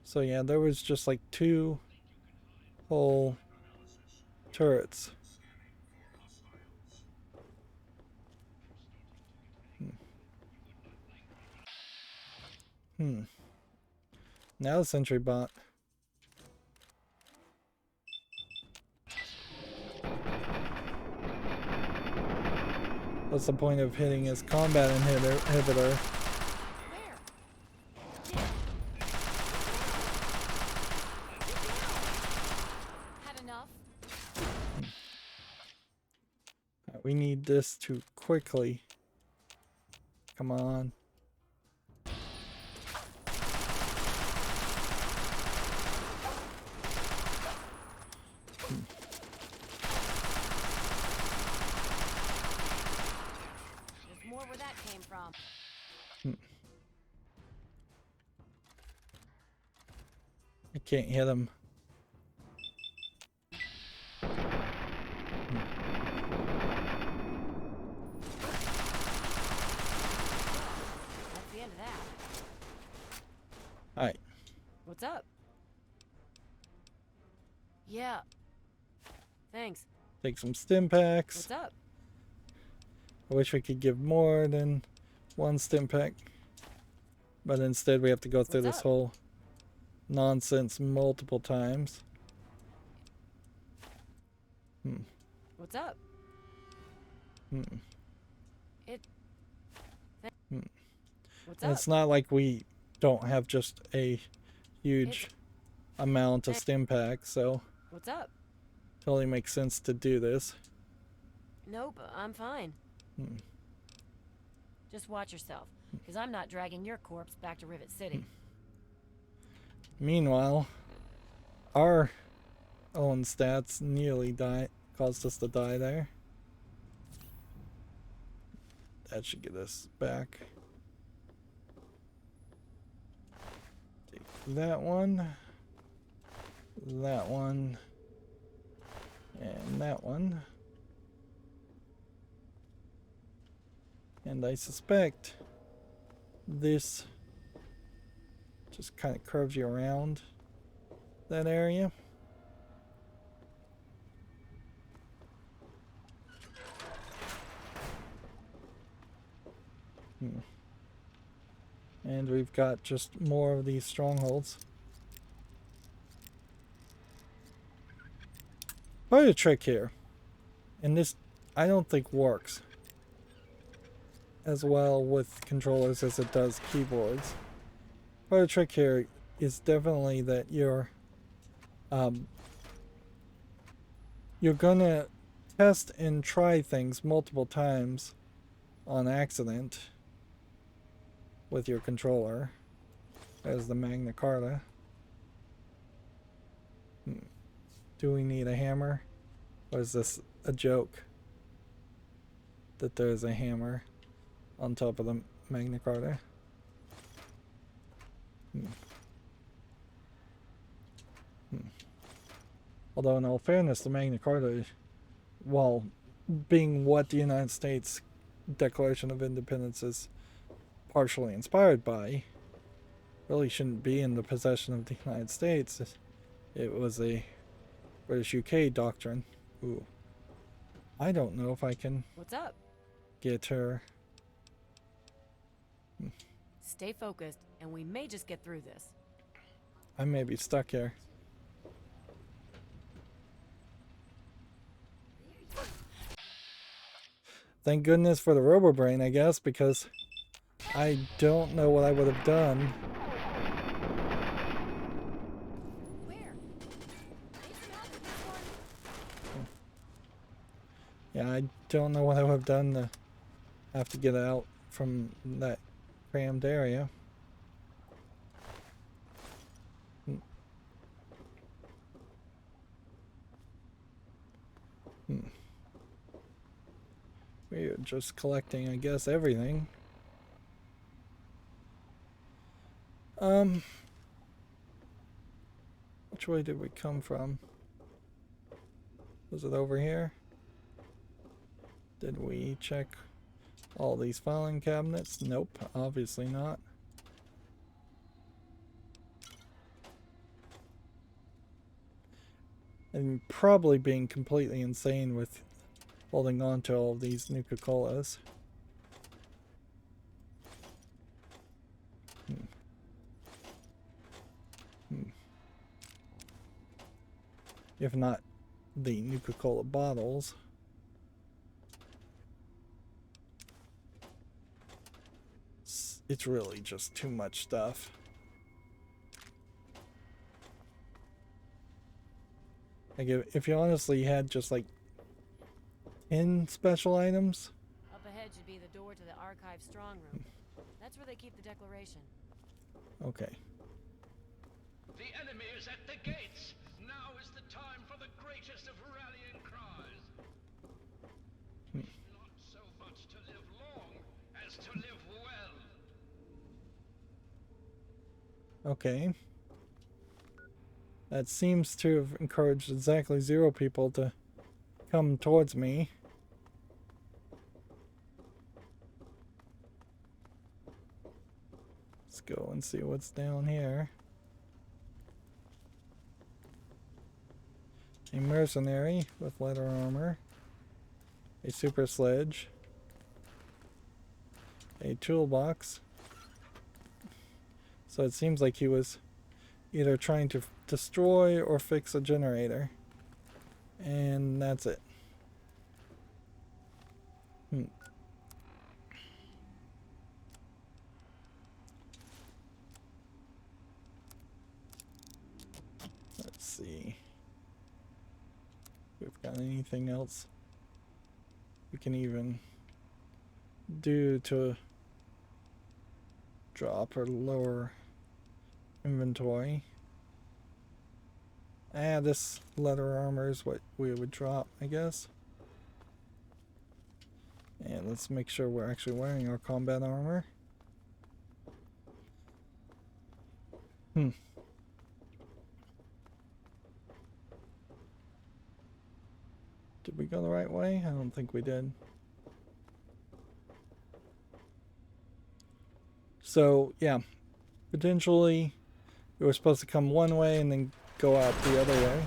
So yeah, there was just like 2 whole turrets. Now the sentry bot. What's the point of hitting his combat inhibitor? We need this to quickly. Come on.
There's more where that came from.
I can't hit him. Alright.
What's up? Yeah. Thanks.
Take some stim packs.
What's up?
I wish we could give more than 1 stim pack. But instead we have to go through this whole nonsense multiple times.
What's up? What's up?
It's not like we don't have just a huge amount of stim packs, so
What's up?
totally makes sense to do this.
Nope, I'm fine. Just watch yourself, because I'm not dragging your corpse back to Rivet City.
Meanwhile, our own stats nearly caused us to die there. That should get us back. Take that one, and that one. And I suspect this just kind of curves you around that area. And we've got just more of these strongholds. Part of the trick here, and this I don't think works as well with controllers as it does keyboards. Part of the trick here is definitely that you're gonna test and try things multiple times on accident with your controller. There's the Magna Carta. Do we need a hammer? Or is this a joke that there's a hammer on top of the Magna Carta? Although, in all fairness, the Magna Carta, while being what the United States Declaration of Independence is partially inspired by, really shouldn't be in the possession of the United States. It was a British UK doctrine. Ooh. I don't know if I can
What's up?
get her.
Stay focused, and we may just get through this.
I may be stuck here. Thank goodness for the RoboBrain, I guess, because I don't know what I would have done.
Where? Need some help with this one?
Yeah, I don't know what I would have done to have to get out from that crammed area. We're just collecting, I guess, everything. Which way did we come from? Was it over here? Did we check all these filing cabinets? Nope, obviously not. And probably being completely insane with holding on to all these Nuka-Colas. If not the Nuka-Cola bottles. It's really just too much stuff. Like if you honestly had just like 10 special items.
Up ahead should be the door to the archive strong room. That's where they keep the Declaration.
Okay.
The enemy is at the gates. Now is the time for the greatest of rallying cries. Not so much to live long as to live well.
Okay. That seems to have encouraged exactly 0 people to come towards me. Let's go and see what's down here. A mercenary with leather armor. A super sledge. A toolbox. So it seems like he was either trying to destroy or fix a generator. And that's it. Let's see. If we've got anything else we can even do to drop or lower inventory. This leather armor is what we would drop, I guess. And let's make sure we're actually wearing our combat armor. Did we go the right way? I don't think we did. So, yeah. Potentially, we were supposed to come one way and then go out the other way.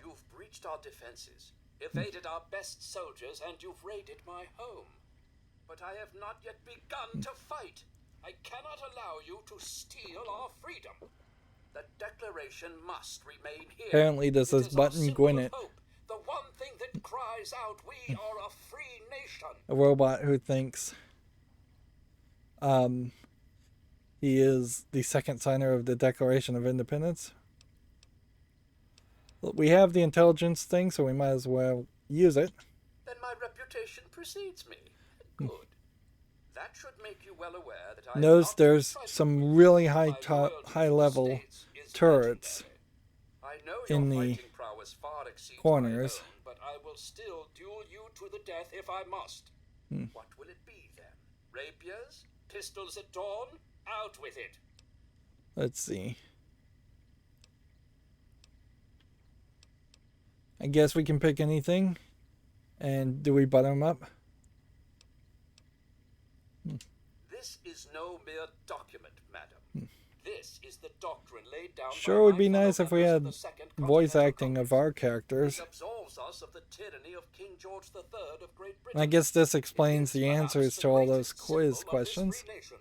You've breached our defenses, evaded our best soldiers, and you've raided my home. But I have not yet begun to fight. I cannot allow you to steal our freedom. The Declaration must remain here.
Apparently this is Button Gwinnett.
The one thing that cries out, we are a free nation.
A robot who thinks he is the second signer of the Declaration of Independence. We have the intelligence thing, so we might as well use it.
Then my reputation precedes me. Good. That should make you well aware that I
Notice there's some really high level turrets in the corners.
Own, but I will still duel you to the death if I must. What will it be then? Rapiers? Pistols at dawn? Out with it.
Let's see. I guess we can pick anything. And do we butter them up?
This is no mere document, madam. This is the doctrine laid down
Sure
by
would
my
be nice
fellow
if we
members
had
of the Second
voice
Continental
acting of
Congress.
our characters.
It absolves us of the tyranny of King George III of Great Britain.
I guess this explains
It is
the
perhaps
answers
the
to all
greatest
those quiz
symbol of this
questions.
free nation.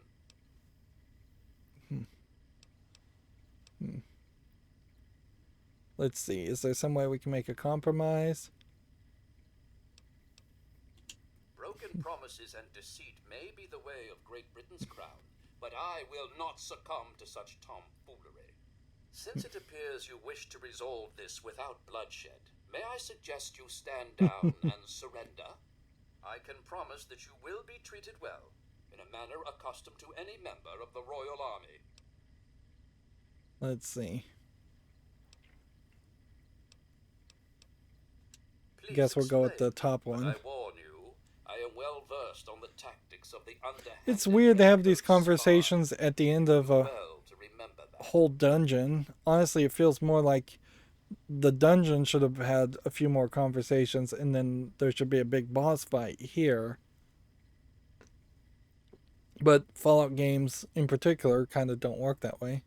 Let's see. Is there some way we can make a compromise?
Broken promises and deceit may be the way of Great Britain's crown, but I will not succumb to such tomfoolery. Since it appears you wish to resolve this without bloodshed, may I suggest you stand down and surrender? I can promise that you will be treated well, in a manner accustomed to any member of the Royal Army.
Let's see.
Please
Guess we'll go with the
explain,
top
but
one.
I warn you, I am well versed on the tactics of the underhanded.
It's weird to have these
spy.
conversations at the end of a
Well to remember that.
whole dungeon. Honestly, it feels more like the dungeon should have had a few more conversations and then there should be a big boss fight here. But Fallout games in particular kind of don't work that way.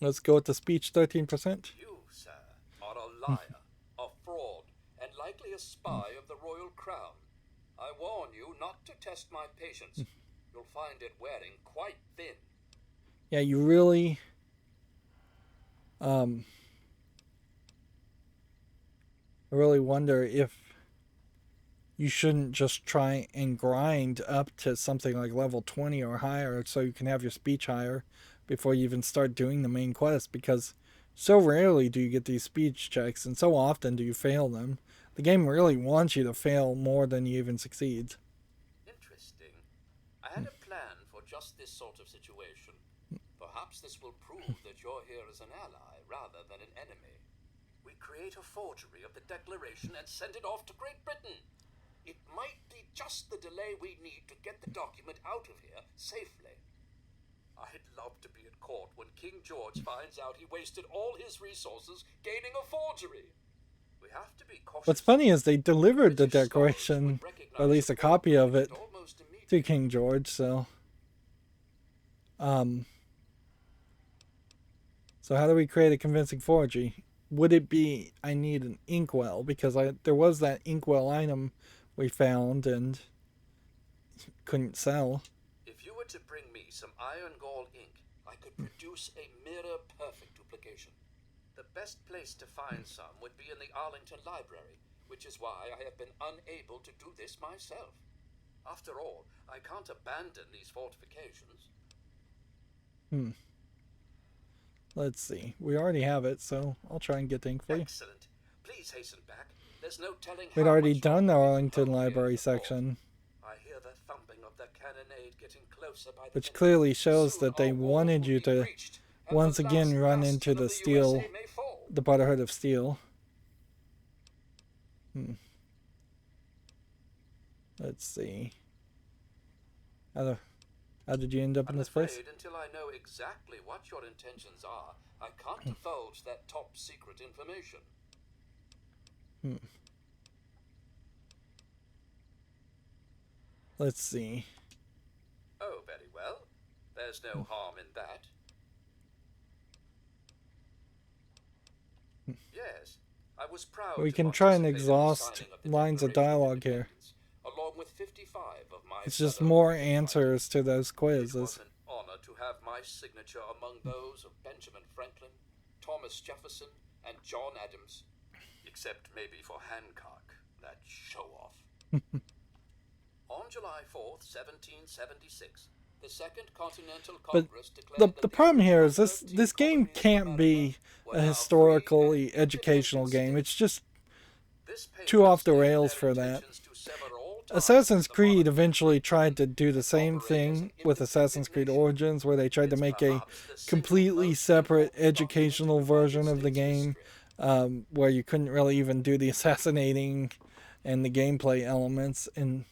Let's go with the speech 13%.
You, sir, are a liar, a fraud, and likely a spy of the royal crown. I warn you not to test my patience. You'll find it wearing quite thin.
Yeah, you really I really wonder if you shouldn't just try and grind up to something like level 20 or higher so you can have your speech higher before you even start doing the main quest, because so rarely do you get these speech checks and so often do you fail them. The game really wants you to fail more than you even succeed.
Interesting. I had a plan for just this sort of situation. Perhaps this will prove that you're here as an ally rather than an enemy. We create a forgery of the Declaration and send it off to Great Britain. It might be just the delay we need to get the document out of here safely. I'd love to be at court when King George finds out he wasted all his resources gaining a forgery. We have to be cautious.
What's funny is they delivered the
British scholars
Declaration,
would
or
recognize
at least a
the
copy of it,
document almost
to
immediately.
King George, so so how do we create a convincing forgery? Would it be I need an inkwell, because there was that inkwell item we found and couldn't sell.
If you were to bring me some iron gall ink, I could produce a mirror-perfect duplication. The best place to find some would be in the Arlington Library, which is why I have been unable to do this myself. After all, I can't abandon these fortifications.
Let's see. We already have it, so I'll try and get the ink for you.
Excellent. Please hasten back. There's no telling
We'd
how
already
much
done the
longer we can
Arlington
hold here
Library
in the fort.
section,
I hear the thumping of the cannonade getting closer by the
which
minute.
clearly shows
Soon
that they
our walls
wanted
will
you
be
to
breached, and
once
the
again
last
run
bastion
into
of
the
the
steel,
USA may fall.
the Brotherhood of Steel. Let's see. How did you end up in
I'm
this place?
afraid until I know exactly what your intentions are, I can't divulge that top secret information.
Let's see.
Oh, very well. There's no harm in that. Yes, I was proud
We
to
can try and
participate in the
exhaust
signing of the
lines of
Declaration
dialogue here.
Independence, along with 55 of my
It's just
fellow
more
freedom
answers to those
fighters. It was
quizzes.
an honor to have my signature among those of Benjamin Franklin, Thomas Jefferson, and John Adams, except maybe for Hancock, that show-off. On July 4th, 1776, the Second Continental
But
Congress declared that
the problem here is
13
this game
colonies of
can't be
America were
a
now free
historically
and
educational
independent
game. It's just
This paper
too off the
stated
rails
their
for that.
intentions to sever all ties
Assassin's
with the
Creed
monarchy
eventually tried to do the same
operate as an
thing with Assassin's Creed
independent nation.
Origins, where they tried to
It's
make a
perhaps the single
completely
most
separate
important document
educational
in United
version of the
States
game,
history.
where you couldn't really even do the assassinating and the gameplay elements, and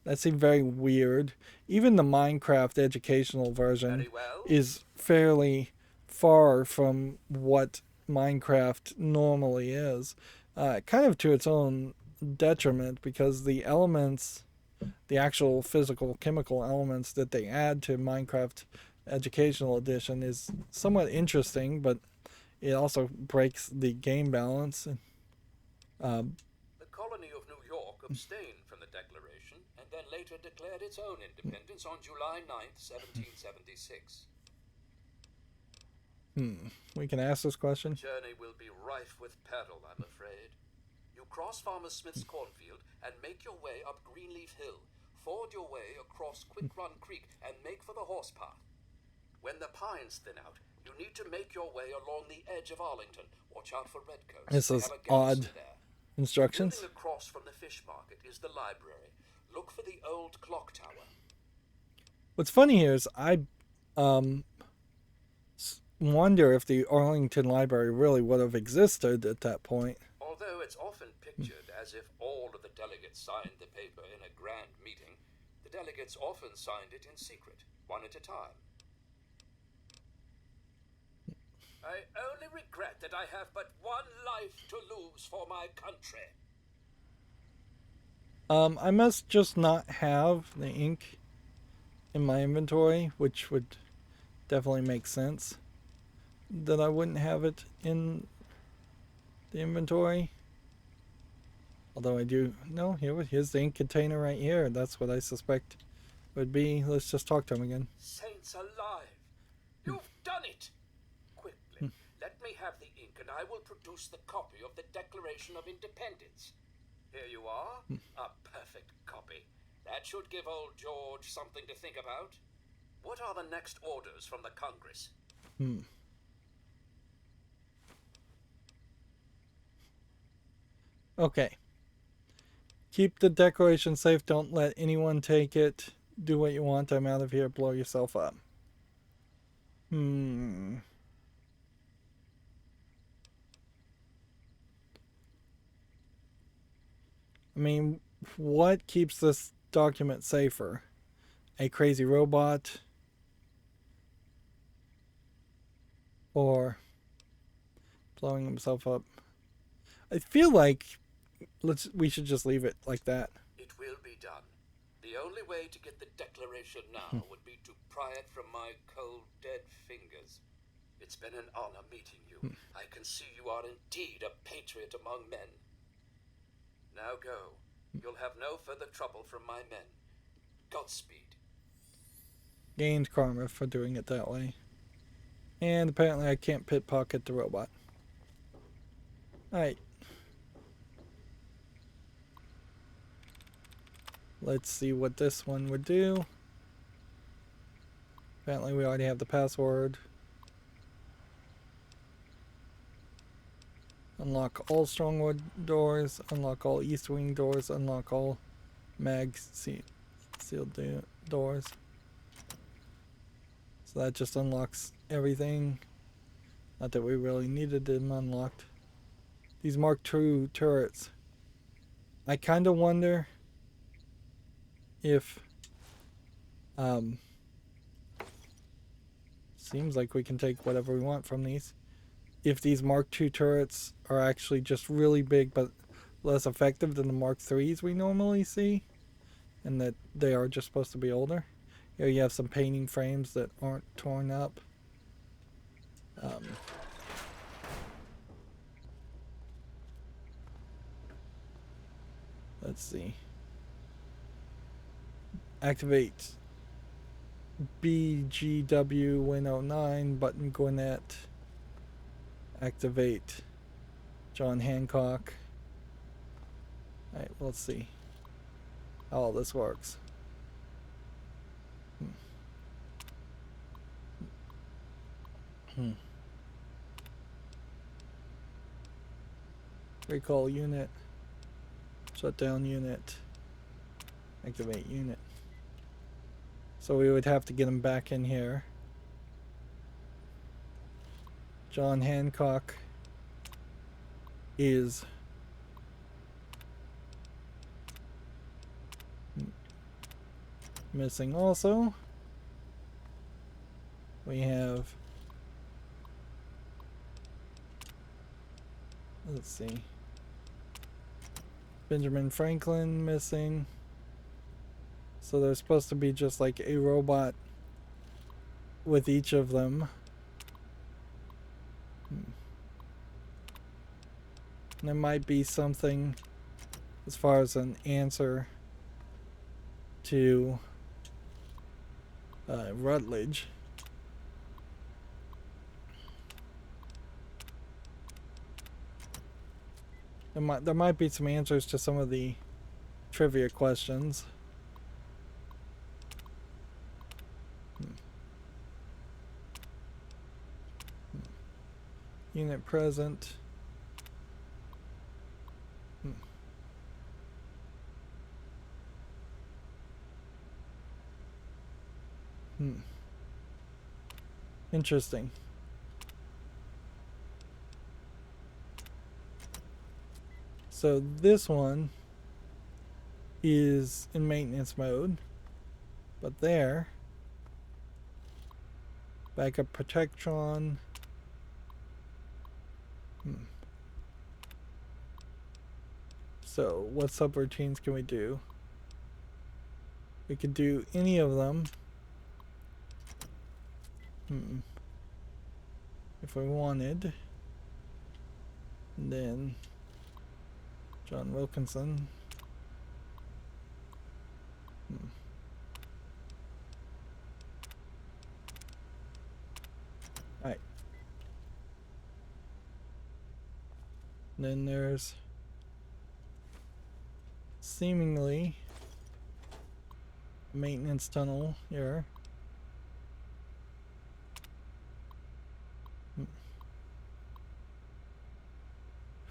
that seemed very weird. Even the Minecraft educational version
Very well.
is fairly far from what Minecraft normally is, kind of to its own detriment, because the elements, the actual physical chemical elements that they add to Minecraft Educational Edition is somewhat interesting, but it also breaks the game balance.
The colony of New York abstained from the declaration and then later declared its own independence on July 9th, 1776.
We can ask this question.
The journey will be rife with peril, I'm afraid. You cross Farmer Smith's cornfield and make your way up Greenleaf Hill, ford your way across Quick Run Creek, and make for the horse path. When the pines thin out, you need to make your way along the edge of Arlington. Watch out for redcoats.
This
They
is
have a garrison
odd
there.
instructions.
Building across from the fish market is the library. Look for the old clock tower.
What's funny here is I wonder if the Arlington Library really would have existed at that point.
Although it's often pictured as if all of the delegates signed the paper in a grand meeting, the delegates often signed it in secret, one at a time. I only regret that I have but one life to lose for my country.
I must just not have the ink in my inventory, which would definitely make sense that I wouldn't have it in the inventory. Although I do. No, here's the ink container right here. That's what I suspect would be. Let's just talk to him again.
Saints alive! You've done it! Quickly, let me have the ink and I will produce the copy of the Declaration of Independence. Here you are, a perfect copy. That should give old George something to think about. What are the next orders from the Congress?
Okay. Keep the Declaration safe. Don't let anyone take it. Do what you want. I'm out of here. Blow yourself up. I mean, what keeps this document safer? A crazy robot? Or blowing himself up? I feel like we should just leave it like that.
It will be done. The only way to get the Declaration now would be to pry it from my cold, dead fingers. It's been an honor meeting you. I can see you are indeed a patriot among men. Now go. You'll have no further trouble from my men. Godspeed.
Gained karma for doing it that way. And apparently I can't pickpocket the robot. Alright. Let's see what this one would do. Apparently we already have the password. Unlock all strongwood doors. Unlock all east wing doors. Unlock all sealed doors. So that just unlocks everything. Not that we really needed them unlocked. These Mark II turrets. I kind of wonder if seems like we can take whatever we want from these. If these Mark II turrets are actually just really big but less effective than the Mark IIIs we normally see, and that they are just supposed to be older. Here you have some painting frames that aren't torn up. Let's see. Activate BGW Win09 button Gwinnett. Activate John Hancock. Alright, let's see how all this works. Recall unit. Shut down unit. Activate unit. So we would have to get him back in here. John Hancock is missing also. We have Let's see. Benjamin Franklin missing. So there's supposed to be just like a robot with each of them. There might be something as far as an answer to Rutledge. There might be some answers to some of the trivia questions. Unit present. Interesting. So this one is in maintenance mode, but there, backup protectron. So what subroutines can we do? We could do any of them. If we wanted. And then John Wilkinson. Alright. Then there's seemingly a maintenance tunnel here.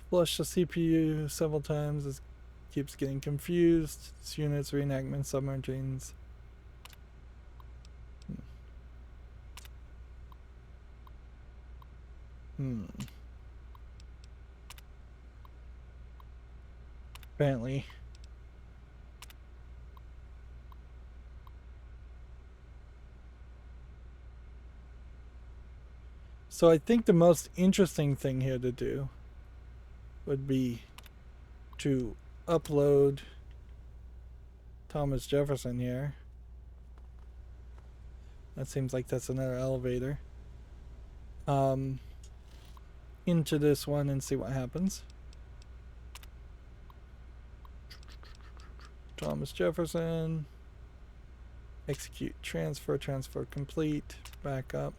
Flush the CPU several times. It keeps getting confused. It's units, reenactment, submarines. Apparently. So I think the most interesting thing here to do would be to upload Thomas Jefferson here. That seems like that's another elevator. Into this one and see what happens. Thomas Jefferson. Execute transfer, transfer complete. Back up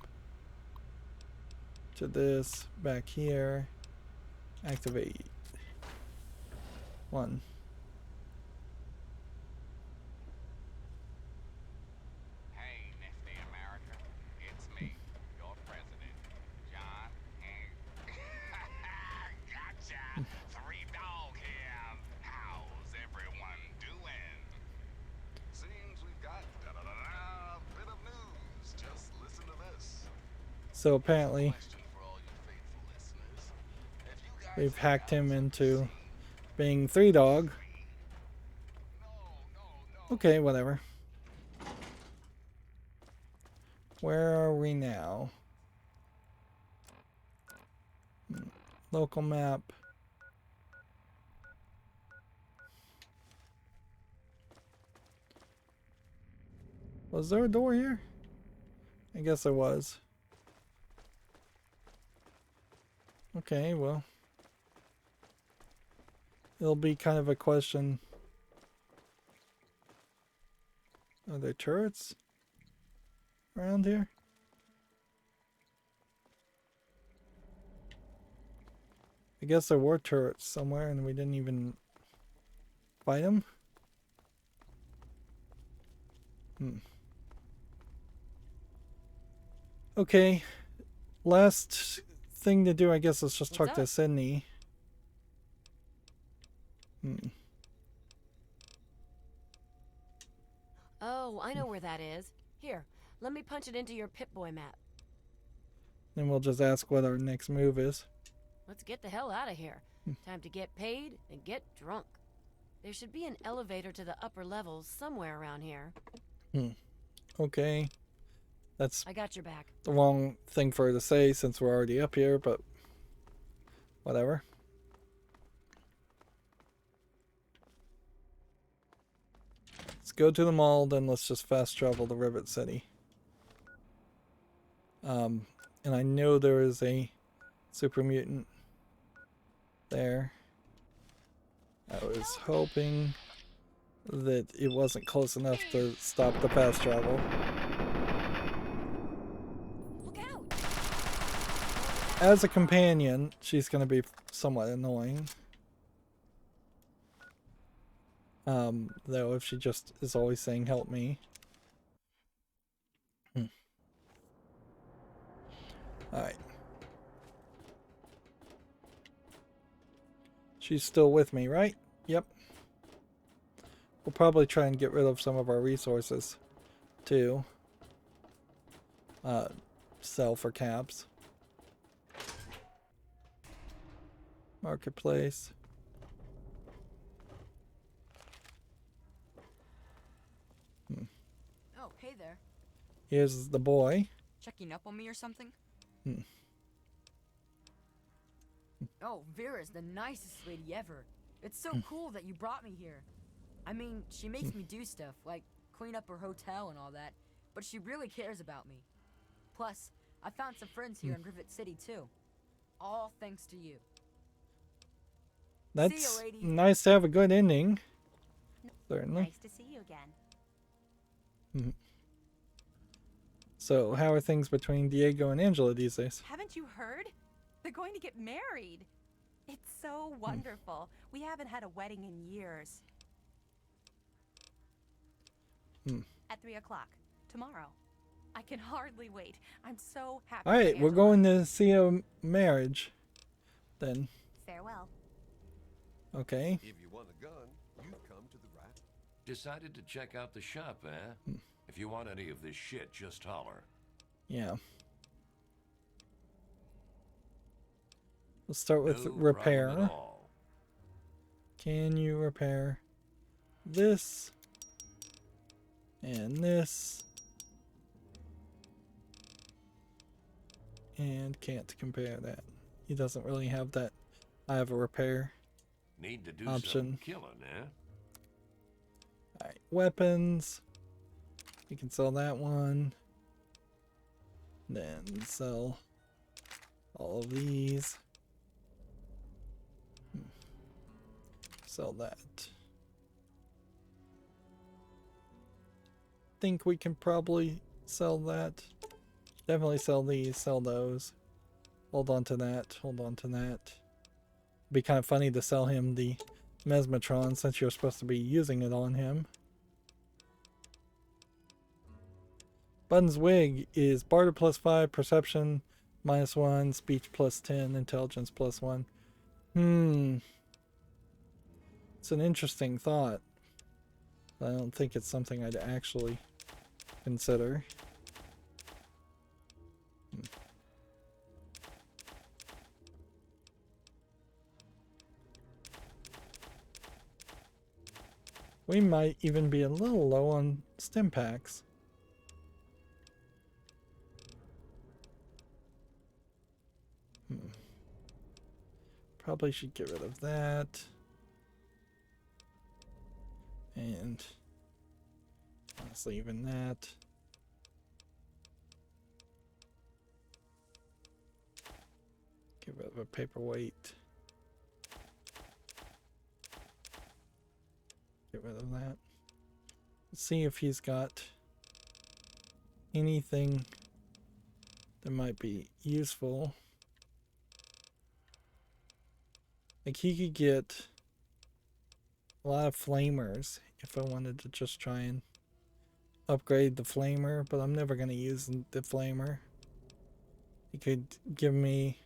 to this, back here. Activate. 1.
Hey, nifty America. It's me, your president, John Gotcha! 3-Dog here. How's everyone doing? Seems we've got a bit of news. Just listen to this.
So apparently we've hacked him into being 3-Dog. Okay, whatever. Where are we now? Local map. Was there a door here? I guess there was. Okay, well. It'll be kind of a question. Are there turrets around here? I guess there were turrets somewhere and we didn't even fight them. Okay. Last thing to do, I guess, is just talk to Sydney.
Oh, I know where that is. Here, let me punch it into your Pip-Boy map.
Then we'll just ask what our next move is.
Let's get the hell out of here. Time to get paid and get drunk. There should be an elevator to the upper levels somewhere around here.
Okay. That's
I got your back.
the wrong thing for her to say since we're already up here, but whatever. go to the mall, then let's just fast travel to Rivet City. And I know there is a super mutant there. I was hoping that it wasn't close enough to stop the fast travel.
Look out!
As a companion, she's going to be somewhat annoying. Though if she just is always saying help me. Alright. She's still with me, right? Yep. We'll probably try and get rid of some of our resources too. Sell for caps. Marketplace.
Oh, hey there.
Here's the boy.
Checking up on me or something?
Hmm.
Oh, Vera's the nicest lady ever. It's so cool that you brought me here. I mean, she makes me do stuff, like clean up her hotel and all that, but she really cares about me. Plus, I found some friends here in Rivet City, too. All thanks to you.
That's
See ya, lady.
nice to have a good ending. Certainly.
Nice to see you again.
So, how are things between Diego and Angela these days?
Haven't you heard? They're going to get married. It's so wonderful. We haven't had a wedding in years. At 3 o'clock tomorrow. I can hardly wait. I'm so happy.
Alright,
for
we're
Angela.
going to see a marriage. Then.
Farewell.
Okay.
If you want a gun, you've come to the right.
Decided to check out the shop, eh? If you want any of this shit, just holler.
Yeah. Let's start with
No
repair.
problem at all.
Can you repair this and this? And can't compare that. He doesn't really have that. I have a repair.
Need to do
Option.
some killing, eh?
Alright, weapons. We can sell that one. Then sell all of these. Sell that. Think we can probably sell that. Definitely sell these, sell those. Hold on to that, hold on to that. Be kind of funny to sell him the Mesmetron since you're supposed to be using it on him. Button's wig is barter +5, perception -1, speech +10, intelligence +1. It's an interesting thought. I don't think it's something I'd actually consider. We might even be a little low on stim packs. Probably should get rid of that. And honestly, even that. Get rid of a paperweight. Get rid of that. Let's see if he's got anything that might be useful. Like he could get a lot of flamers if I wanted to just try and upgrade the flamer, but I'm never going to use the flamer. He could give me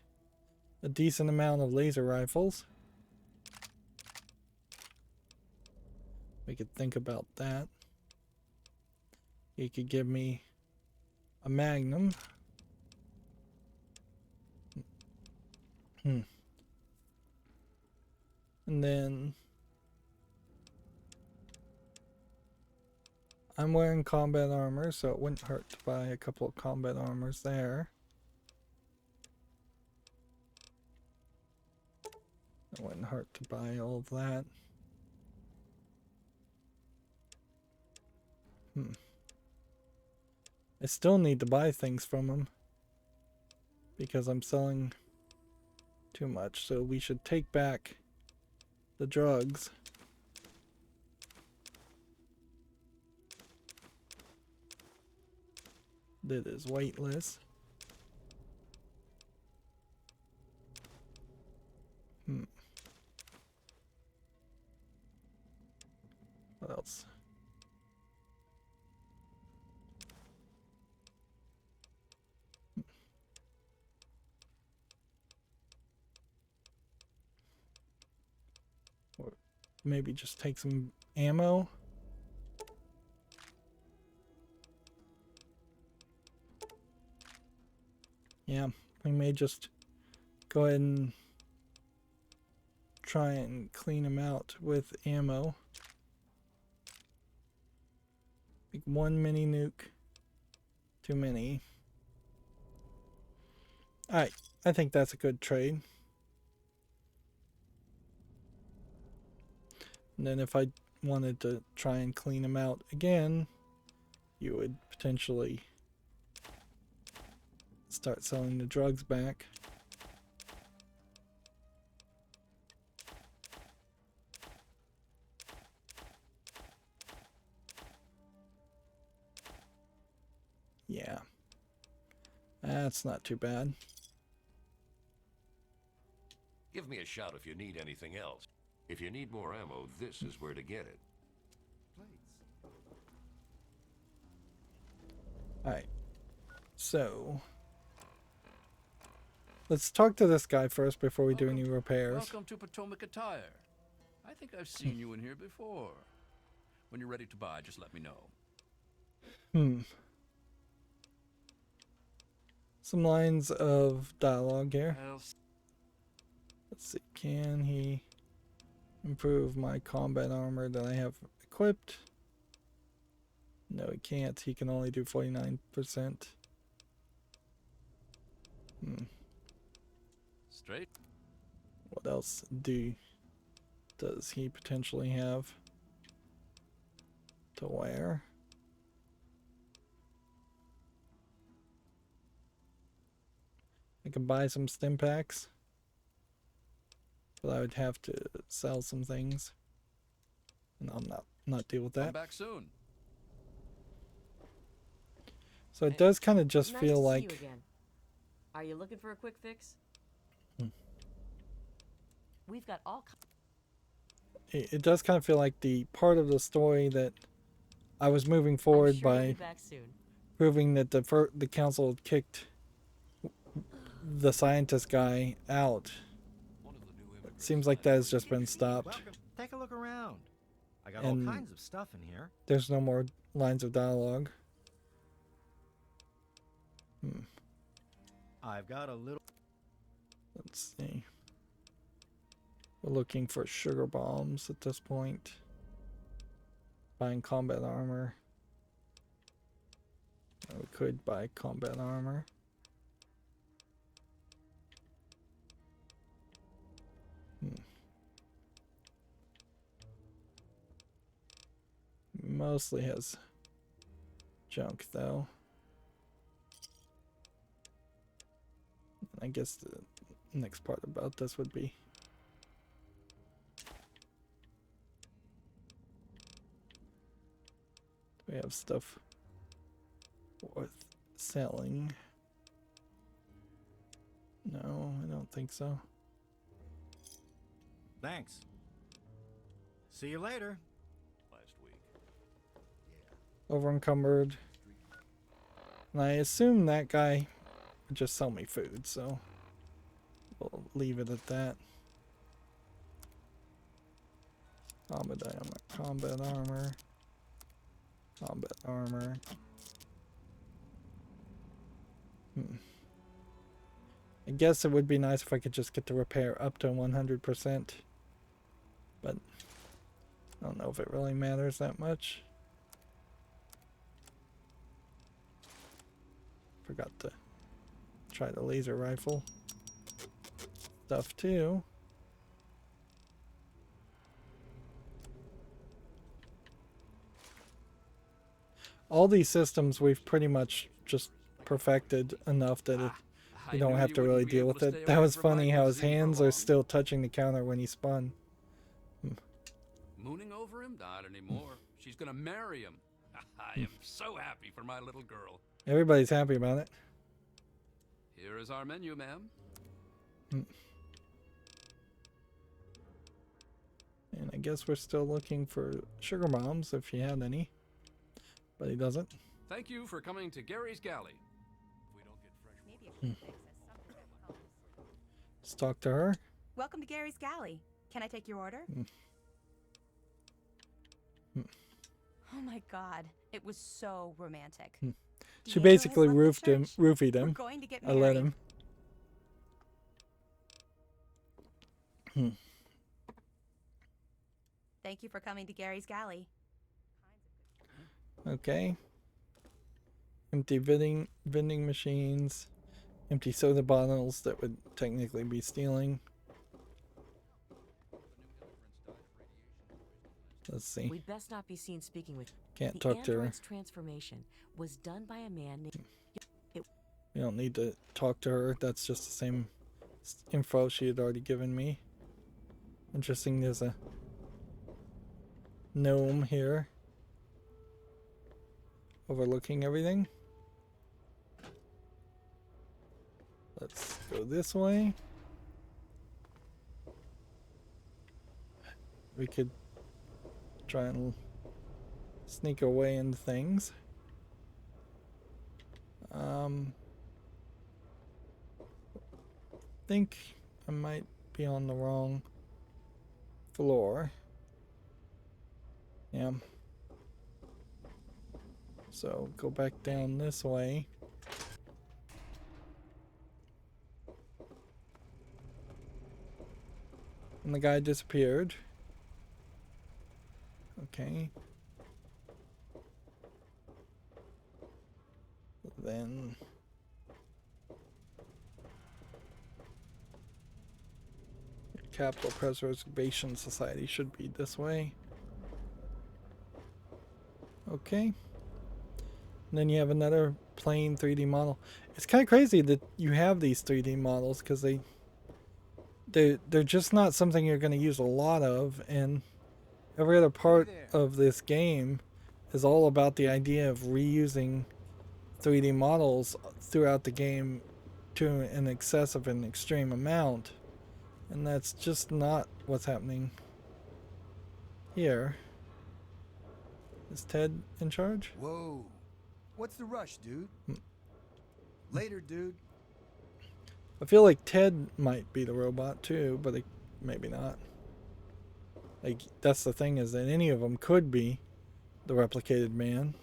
a decent amount of laser rifles. We could think about that. He could give me a magnum. And then I'm wearing combat armor, so it wouldn't hurt to buy a couple of combat armors there. It wouldn't hurt to buy all of that. I still need to buy things from him because I'm selling too much. So we should take back the drugs. That is weightless. What else? Or maybe just take some ammo. Yeah, we may just go ahead and try and clean them out with ammo. Like one mini nuke. Too many. Alright, I think that's a good trade. And then if I wanted to try and clean them out again, you would potentially start selling the drugs back. Yeah. That's not too bad.
Give me a shout if you need anything else. If you need more ammo, this is where to get it.
Alright. So let's talk to this guy first before we do any repairs.
Welcome to Potomac Attire. I think I've seen you in here before. When you're ready to buy, just let me know.
Some lines of dialogue here. Let's see. Can he improve my combat armor that I have equipped? No, he can't. He can only do 49%.
Straight.
What else does he potentially have to wear? I can buy some stim packs, but I would have to sell some things, and I'll not deal with that.
Come back soon.
So it does kind of just
Nice
feel
to see
like
you again. Are you looking for a quick fix? We've got all
it does kind of feel like the part of the story that I was moving forward by
back soon.
proving that the council had kicked the scientist guy out. It seems like that has just been stopped.
Welcome. Take a look around. I got
And
all kinds of stuff in here.
There's no more lines of dialogue.
I've got a little.
Let's see. We're looking for sugar bombs at this point. Buying combat armor. We could buy combat armor. Mostly has junk though. I guess the next part about this would be we have stuff worth selling. No, I don't think so.
Thanks. See you later.
Last week.
Over encumbered. And I assume that guy would just sell me food, so we'll leave it at that. Combat armor, combat armor, combat armor. I guess it would be nice if I could just get the repair up to 100%, but I don't know if it really matters that much. Forgot to try the laser rifle stuff too. All these systems we've pretty much just perfected enough that you don't have to really deal with it. That was funny how his hands are still touching the counter when he spun.
Mooning over him? Not anymore. She's gonna marry him. I am so happy for my little girl.
Everybody's happy about it.
Here is our menu, ma'am.
And I guess we're still looking for sugar bombs if he had any. But he doesn't.
Thank you for coming to Gary's Galley.
Let's talk to her.
Welcome to Gary's Galley. Can I take your order? Oh my god, it was so romantic.
She basically roofied him.
We're going to get
I let
married.
him.
Thank you for coming to Gary's Galley.
Okay. Empty vending machines. Empty soda bottles that would technically be stealing. Let's see.
We'd best not be seen speaking with.
Can't talk to her.
Android's transformation was done by a man named.
We don't need to talk to her. That's just the same info she had already given me. Interesting, there's a gnome here overlooking everything. Let's go this way. We could try and sneak away into things. Think I might be on the wrong floor. Yeah. So go back down this way. And the guy disappeared. Okay. Then Capital Preservation Society should be this way. Okay. And then you have another plain 3D model. It's kind of crazy that you have these 3D models because they're just not something you're going to use a lot of, and every other part of this game is all about the idea of reusing 3D models throughout the game to an excessive and extreme amount, and that's just not what's happening here. Is Ted in charge?
Whoa. What's the rush, dude? Later, dude.
I feel like Ted might be the robot too, but maybe not. Like, that's the thing, is that any of them could be the replicated man.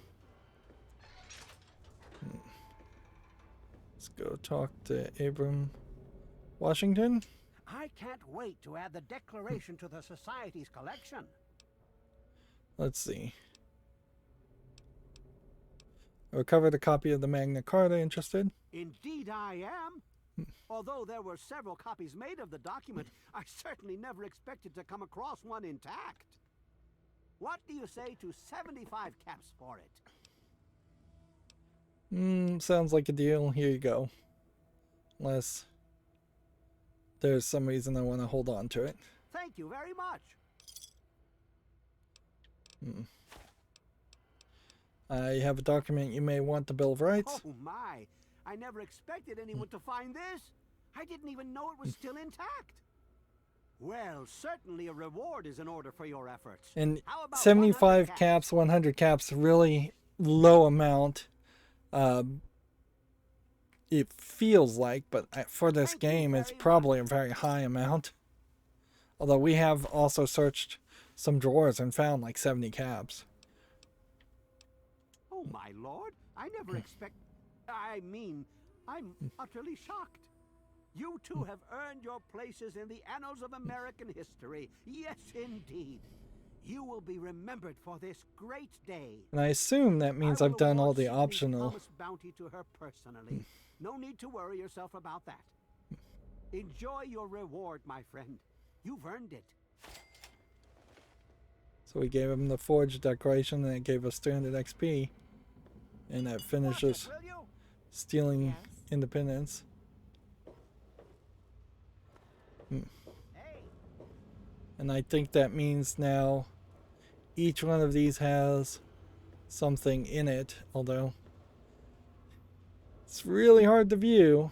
Let's go talk to Abram Washington.
I can't wait to add the declaration to the Society's collection.
Let's see. I recovered a copy of the Magna Carta. Interested?
Indeed I am. Although there were several copies made of the document, I certainly never expected to come across one intact. What do you say to 75 caps for it?
Sounds like a deal. Here you go. Unless there's some reason I want to hold on to it.
Thank you very much.
I have a document you may want, the Bill of Rights.
Oh my, I never expected anyone to find this. I didn't even know it was still intact. Well, certainly a reward is in order for your efforts.
And
How about
75 caps, 100 caps, really low amount. It feels like, but for this game, it's probably a very high amount. Although we have also searched some drawers and found like 70 caps.
Oh my lord, I never I'm utterly shocked. You two have earned your places in the annals of American history. Yes, indeed. You will be remembered for this great day.
And I assume that means I've done all the optional.
Bounty to her personally. No need to worry yourself about that. Enjoy your reward, my friend. You've earned it.
So we gave him the forged decoration and it gave us 300 XP. And that finishes stealing independence. And I think that means now each one of these has something in it, although it's really hard to view.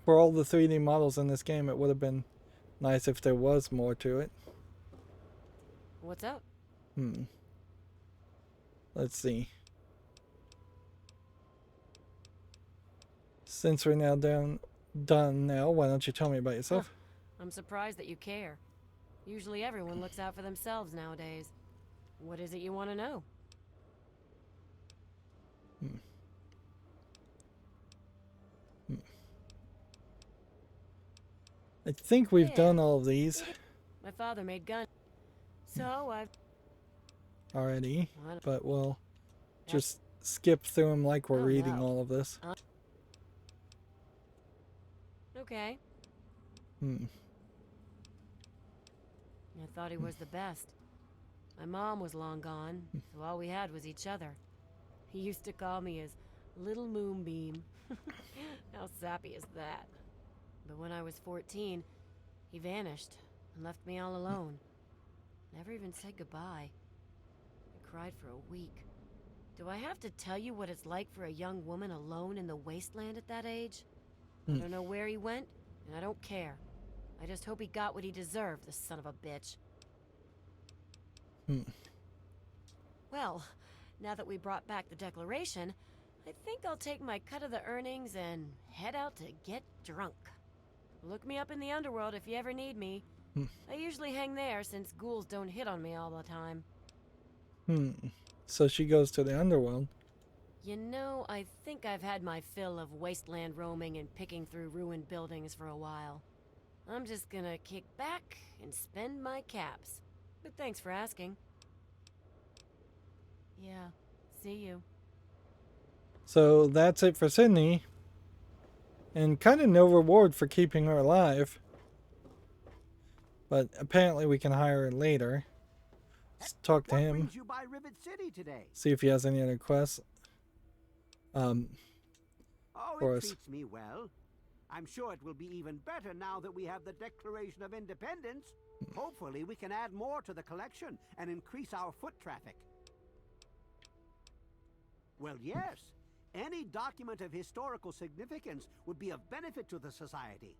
For all the 3D models in this game, it would have been nice if there was more to it.
What's up?
Let's see. Since we're now done now, why don't you tell me about yourself?
I'm surprised that you care. Usually everyone looks out for themselves nowadays. What is it you want to know?
I think we've done all of these
My father made guns, so I've
already, but we'll just skip through them like we're reading all of this.
Okay. I thought he was the best. My mom was long gone, so all we had was each other. He used to call me his little moonbeam. How sappy is that? But when I was 14, he vanished and left me all alone. Never even said goodbye. I cried for a week. Do I have to tell you what it's like for a young woman alone in the wasteland at that age? I don't know where he went, and I don't care. I just hope he got what he deserved, the son of a bitch. Well, now that we brought back the Declaration, I think I'll take my cut of the earnings and head out to get drunk. Look me up in the underworld if you ever need me. I usually hang there since ghouls don't hit on me all the time.
So she goes to the underworld.
You know, I think I've had my fill of wasteland roaming and picking through ruined buildings for a while. I'm just gonna kick back and spend my caps. But thanks for asking. Yeah, see you.
So that's it for Sydney. And kind of no reward for keeping her alive. But apparently we can hire her later. Let's talk to him.
You by Rivet City today?
See if he has any other quests.
Oh,
for
it
us.
treats me well. I'm sure it will be even better now that we have the Declaration of Independence. Hopefully we can add more to the collection and increase our foot traffic. Well, yes. Any document of historical significance would be of benefit to the society.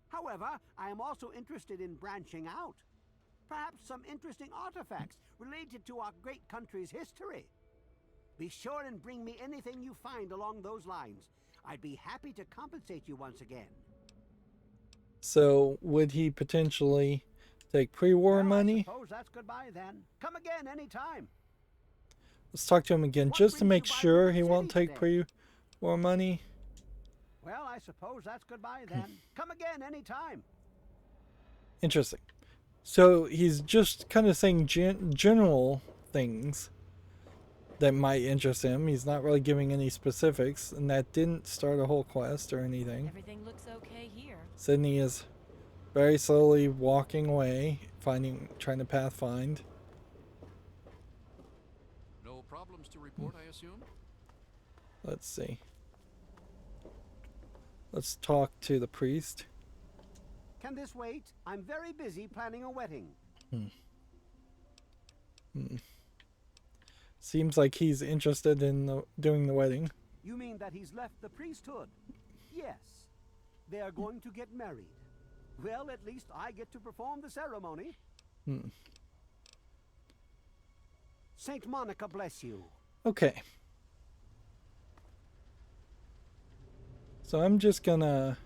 However, I am also interested in branching out. Perhaps some interesting artifacts related to our great country's history. Be sure and bring me anything you find along those lines. I'd be happy to compensate you once again.
So would he potentially take pre-war money?
I suppose that's goodbye then. Come again anytime.
Let's talk to him again just to make sure he won't take pre-war money.
Well, I suppose that's goodbye then. Come again anytime.
Interesting. So he's just kind of saying general things that might interest him. He's not really giving any specifics, and that didn't start a whole quest or anything.
Everything looks okay here.
Sydney is very slowly walking away, trying to pathfind.
No problems to report, I assume?
Let's see. Let's talk to the priest.
Can this wait? I'm very busy planning a wedding.
Seems like he's interested in doing the wedding.
You mean that he's left the priesthood? Yes. They are going to get married. Well, at least I get to perform the ceremony. Saint Monica bless you.
Okay. So I'm just gonna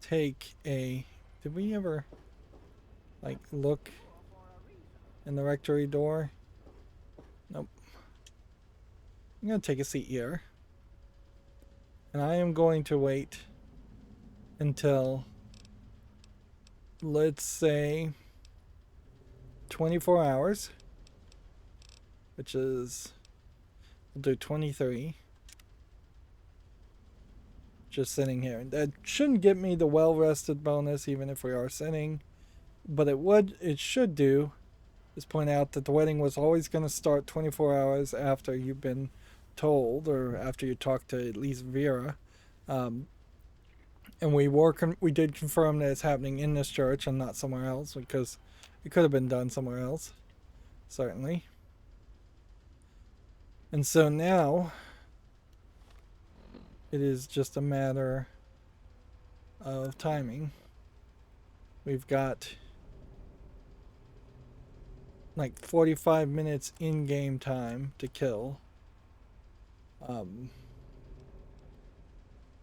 take a... Did we ever, like, look in the rectory door? Nope. I'm gonna take a seat here. And I am going to wait until, let's say, 24 hours. Which is... We'll do 23. Just sitting here. That shouldn't get me the well-rested bonus, even if we are sitting. But it should do just point out that the wedding was always going to start 24 hours after you've been told, or after you talked to at least Vera. And we did confirm that it's happening in this church and not somewhere else, because it could have been done somewhere else, certainly. And so now it is just a matter of timing. We've got like 45 minutes in-game time to kill.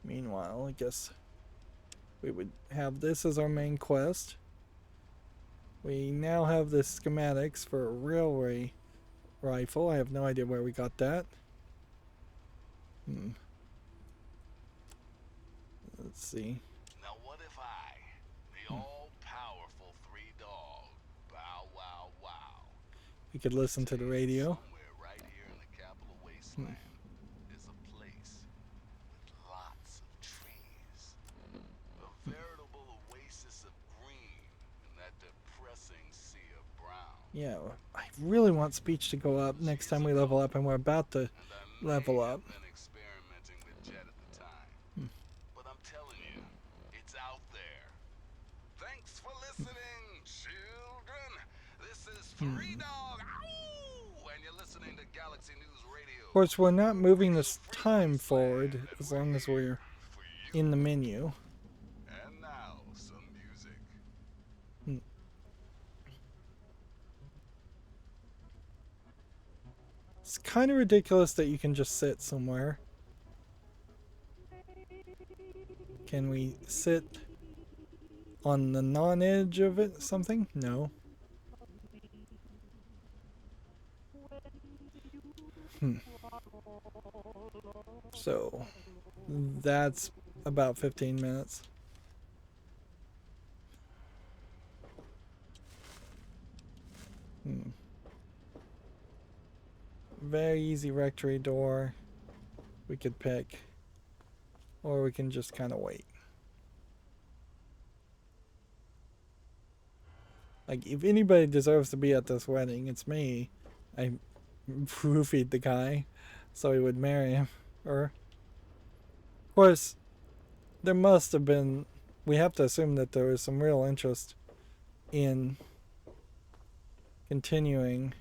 Meanwhile, I guess we would have this as our main quest. We now have the schematics for a railway rifle. I have no idea where we got that. Let's see.
Now what if I, the all-powerful three-dog, bow wow wow,
We could listen to the radio.
somewhere right here in the capital wasteland, there's a place with lots of trees. A veritable oasis of green in that depressing sea of brown.
Yeah, I really want speech to go up next time we level up, and we're about to level up.
Been experimenting with Jet at the time. But I'm telling you, it's out there. Thanks for listening, children. This is Free Dog. Ow! And you're listening to Galaxy News Radio.
Of course, we're not moving this time forward as long as we're in the menu.
And now, some music.
It's kind of ridiculous that you can just sit somewhere. Can we sit on the non-edge of it? Something? No. So that's about 15 minutes. Very easy rectory door we could pick, or we can just kind of wait. Like, if anybody deserves to be at this wedding, it's me. I roofied the guy so he would marry him. Or, of course, there must have been, we have to assume that there was some real interest in continuing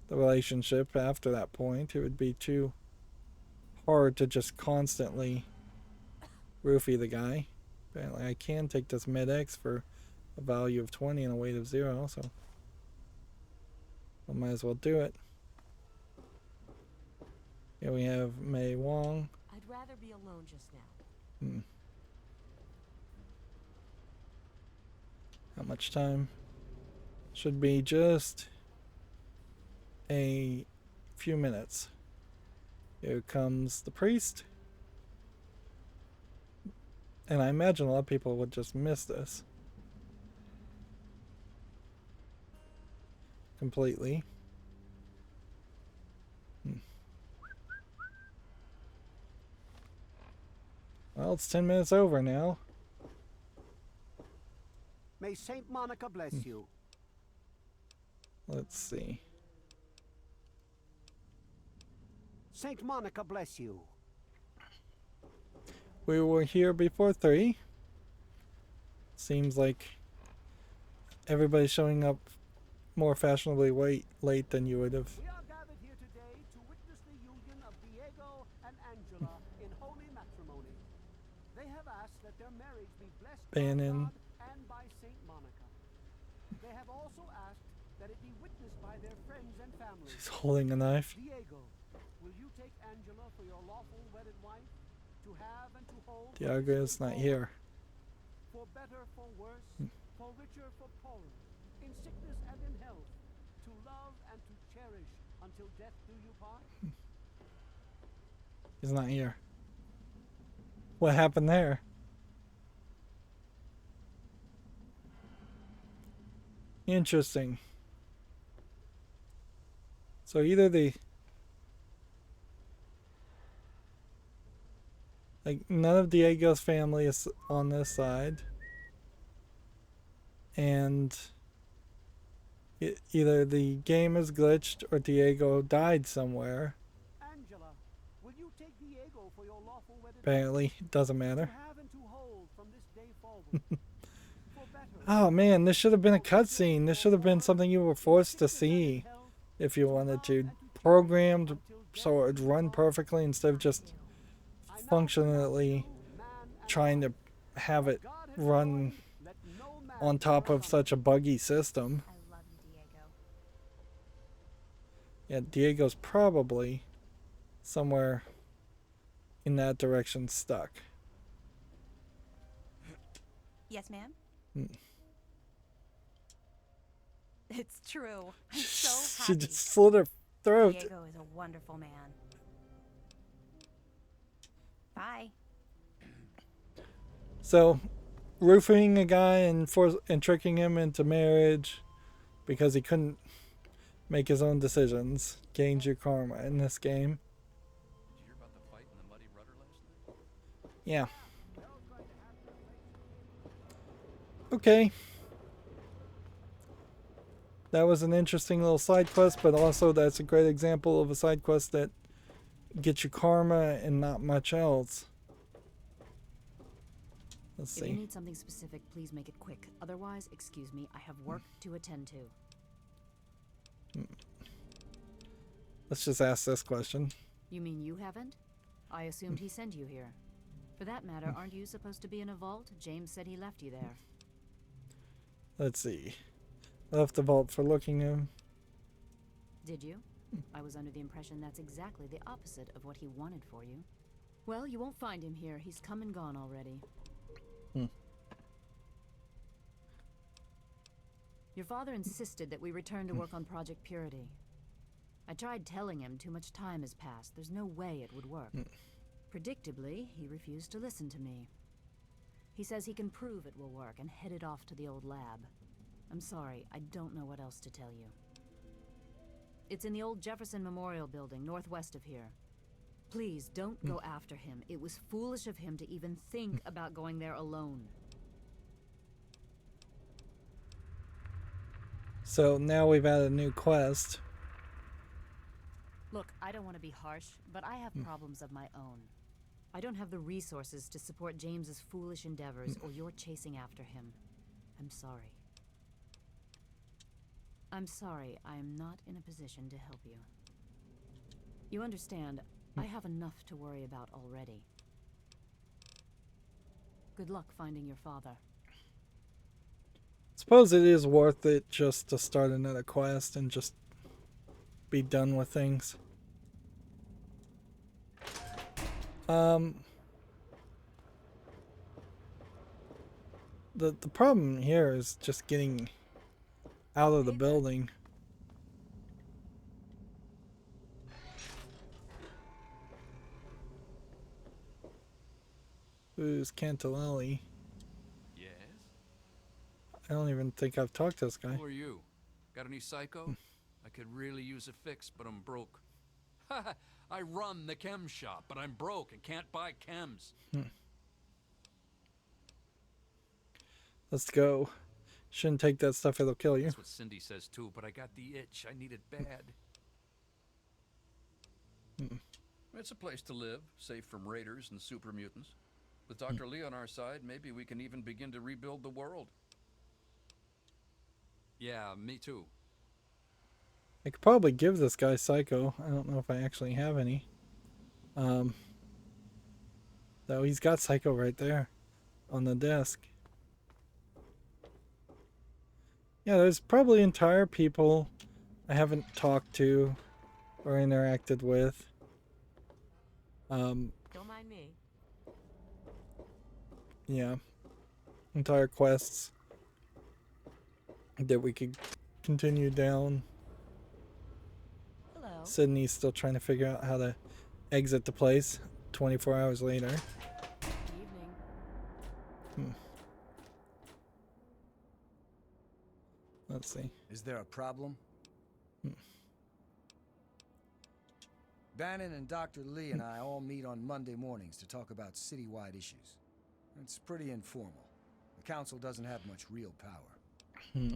the relationship after that point. It would be too hard to just constantly roofie the guy. Apparently I can take this med-X for a value of 20 and a weight of 0, so I might as well do it. Here we have Mei Wong.
I'd rather be alone just now.
How much time? Should be just a few minutes. Here comes the priest. And I imagine a lot of people would just miss this completely. Well, it's 10 minutes over now.
May Saint Monica bless you.
Let's see.
Saint Monica bless you.
We were here before 3. Seems like everybody's showing up more fashionably late than you would have.
We are gathered here today to witness the union of Diego and Angela in holy matrimony. They have asked that their marriage be blessed by
Bannon.
God and by Saint Monica. They have also asked that it be witnessed by their friends and family.
She's holding a knife.
Diego, will you take Angela for your lawful wedded wife, to have and to hold?
Diego is not here.
For better, for worse, for richer, for poorer, in sickness and in health, to love and to cherish until death do you part?
He's not here. What happened there? Interesting. So either none of Diego's family is on this side, and Either the game is glitched or Diego died somewhere.
Angela, will you take Diego for your lawful wedded
Apparently, it doesn't matter.
to have and to hold from this day forward? For better,
Oh man, this should have been a cutscene. This should have been something you were forced to see if you wanted to. Programmed so it would run perfectly instead of just functionally trying to have it run on top of such a buggy system.
I love you, Diego.
Yeah, Diego's probably somewhere in that direction stuck.
Yes, ma'am?
Hmm.
It's true. I'm so
She
happy.
just slit her throat.
Diego is a wonderful man. Bye.
So, roofing a guy and tricking him into marriage because he couldn't make his own decisions gains you karma in this game.
Did you hear about the fight in the Muddy Rudder last night?
Yeah. Okay. That was an interesting little side quest, but also that's a great example of a side quest that gets you karma and not much else. Let's
If you
see.
need something specific, please make it quick. Otherwise, excuse me, I have work to attend to.
Let's just ask this question.
You mean you haven't? I assumed he sent you here. For that matter, aren't you supposed to be in a vault? James said he left you there.
Let's see. Left the vault for looking him.
Did you? I was under the impression that's exactly the opposite of what he wanted for you. Well, you won't find him here. He's come and gone already. Your father insisted that we return to work on Project Purity. I tried telling him too much time has passed. There's no way it would work. Predictably, he refused to listen to me. He says he can prove it will work and headed off to the old lab. I'm sorry, I don't know what else to tell you. It's in the old Jefferson Memorial Building, northwest of here. Please, don't go after him. It was foolish of him to even think about going there alone.
So now we've added a new quest.
Look, I don't want to be harsh, but I have problems of my own. I don't have the resources to support James's foolish endeavors, or you're chasing after him. I'm sorry. I'm sorry, I am not in a position to help you. You understand, I have enough to worry about already. Good luck finding your father.
Suppose it is worth it just to start another quest and just be done with things. The problem here is just getting out of the building. Who's Cantalelli?
Yes?
I don't even think I've talked to this guy.
Who are you? Got any psycho? I could really use a fix, but I'm broke. I run the chem shop, but I'm broke and can't buy chems.
Let's go. Shouldn't take that stuff, it'll kill you.
That's what Cindy says too, but I got the itch. I need it bad. It's a place to live, safe from raiders and super mutants. With Dr. Lee on our side, maybe we can even begin to rebuild the world. Yeah, me too.
I could probably give this guy Psycho. I don't know if I actually have any. Though he's got Psycho right there on the desk. Yeah, there's probably entire people I haven't talked to or interacted with.
Don't mind me.
Yeah. Entire quests that we could continue down.
Hello.
Sydney's still trying to figure out how to exit the place 24 hours later.
Evening.
Let's see.
Is there a problem? Bannon and Dr. Lee and I all meet on Monday mornings to talk about citywide issues. It's pretty informal. The council doesn't have much real power.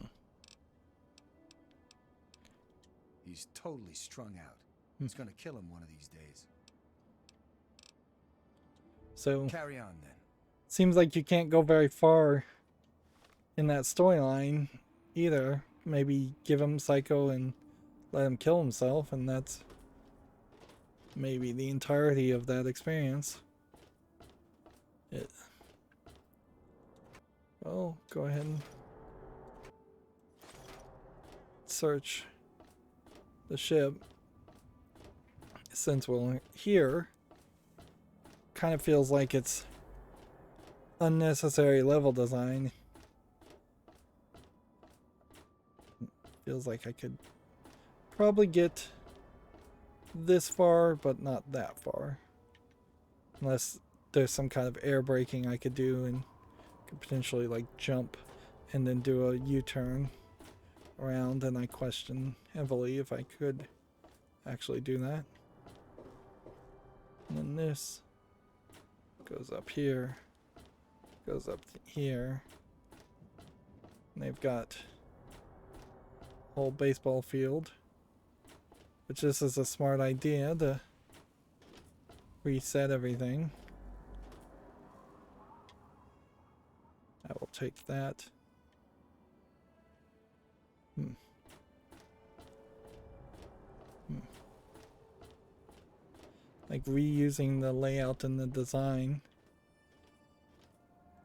He's totally strung out. It's gonna kill him one of these days.
So
Carry on then.
seems like you can't go very far in that storyline either. Maybe give him Psycho and let him kill himself, and that's maybe the entirety of that experience. Well, go ahead and search the ship. Since we're here, kind of feels like it's unnecessary level design. Feels like I could probably get this far, but not that far. Unless there's some kind of air braking I could do and could potentially like jump and then do a U-turn around, and I question heavily if I could actually do that. And then this goes up here, goes up here, and they've got a whole baseball field, which this is a smart idea to reset everything. I will take that. Like reusing the layout and the design.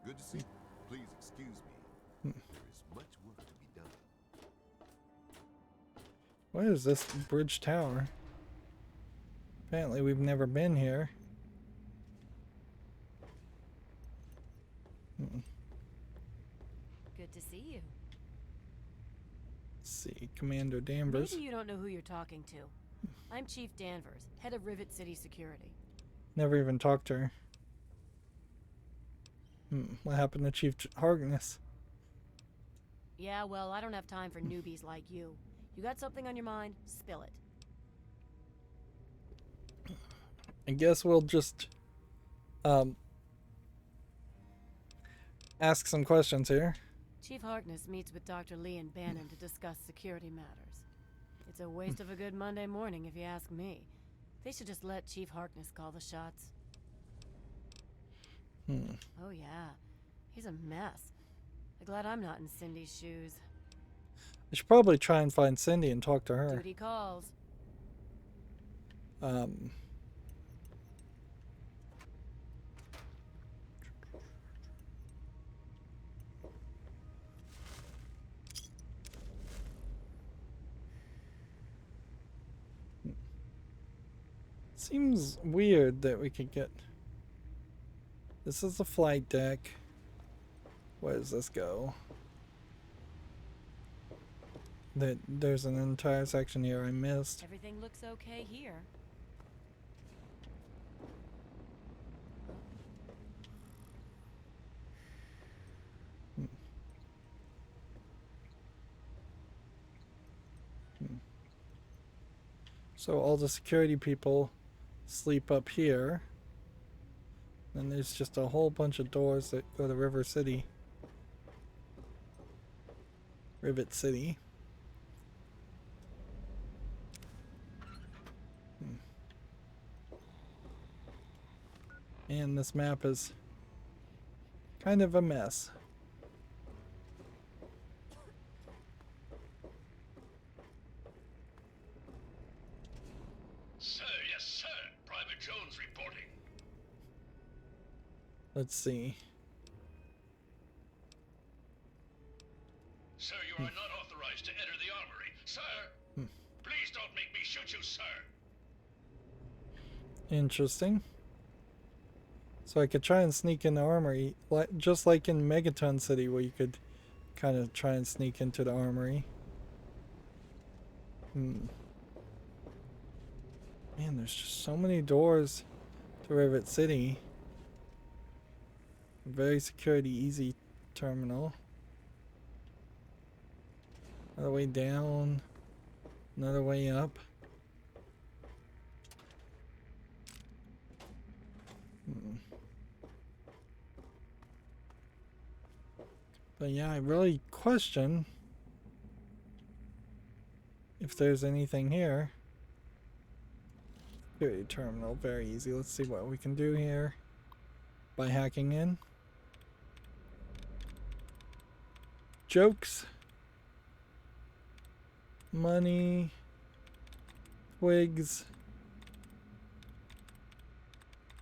Good to see you. Please excuse me. There is much work to be done.
What is this bridge tower? Apparently we've never been here.
Good to see you.
Let's see, Commander Danvers.
Maybe you don't know who you're talking to. I'm Chief Danvers, head of Rivet City Security.
Never even talked to her. What happened to Chief Harkness?
Yeah, well, I don't have time for newbies like you. You got something on your mind? Spill it.
I guess we'll just ask some questions here.
Chief Harkness meets with Dr. Lee and Bannon to discuss security matters. It's a waste of a good Monday morning, if you ask me. They should just let Chief Harkness call the shots. Oh yeah, he's a mess. I'm glad I'm not in Cindy's shoes.
I should probably try and find Cindy and talk to her.
Duty calls.
Seems weird that we could get... This is the flight deck. Where does this go? There's an entire section here I missed.
Everything looks okay here.
So all the security people sleep up here. And there's just a whole bunch of doors that go to Rivet City. And this map is kind of a mess.
Sir, yes, sir. Private Jones reporting.
Let's see.
Sir, you are not authorized to enter the armory. Sir! Please don't make me shoot you, sir!
Interesting. So I could try and sneak in the armory, just like in Megaton City, where you could kind of try and sneak into the armory. Man, there's just so many doors to Rivet City. Very security easy terminal. Another way down. Another way up. But yeah, I really question if there's anything here. Security terminal, very easy. Let's see what we can do here by hacking in. Jokes. Money. Twigs.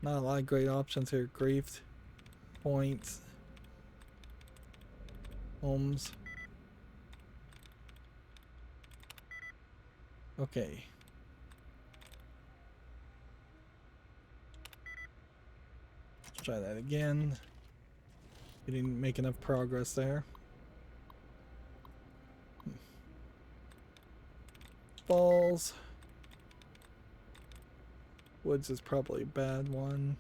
Not a lot of great options here. Grief. Points. Homes. Okay. Let's try that again. We didn't make enough progress there. Balls. Woods is probably a bad one.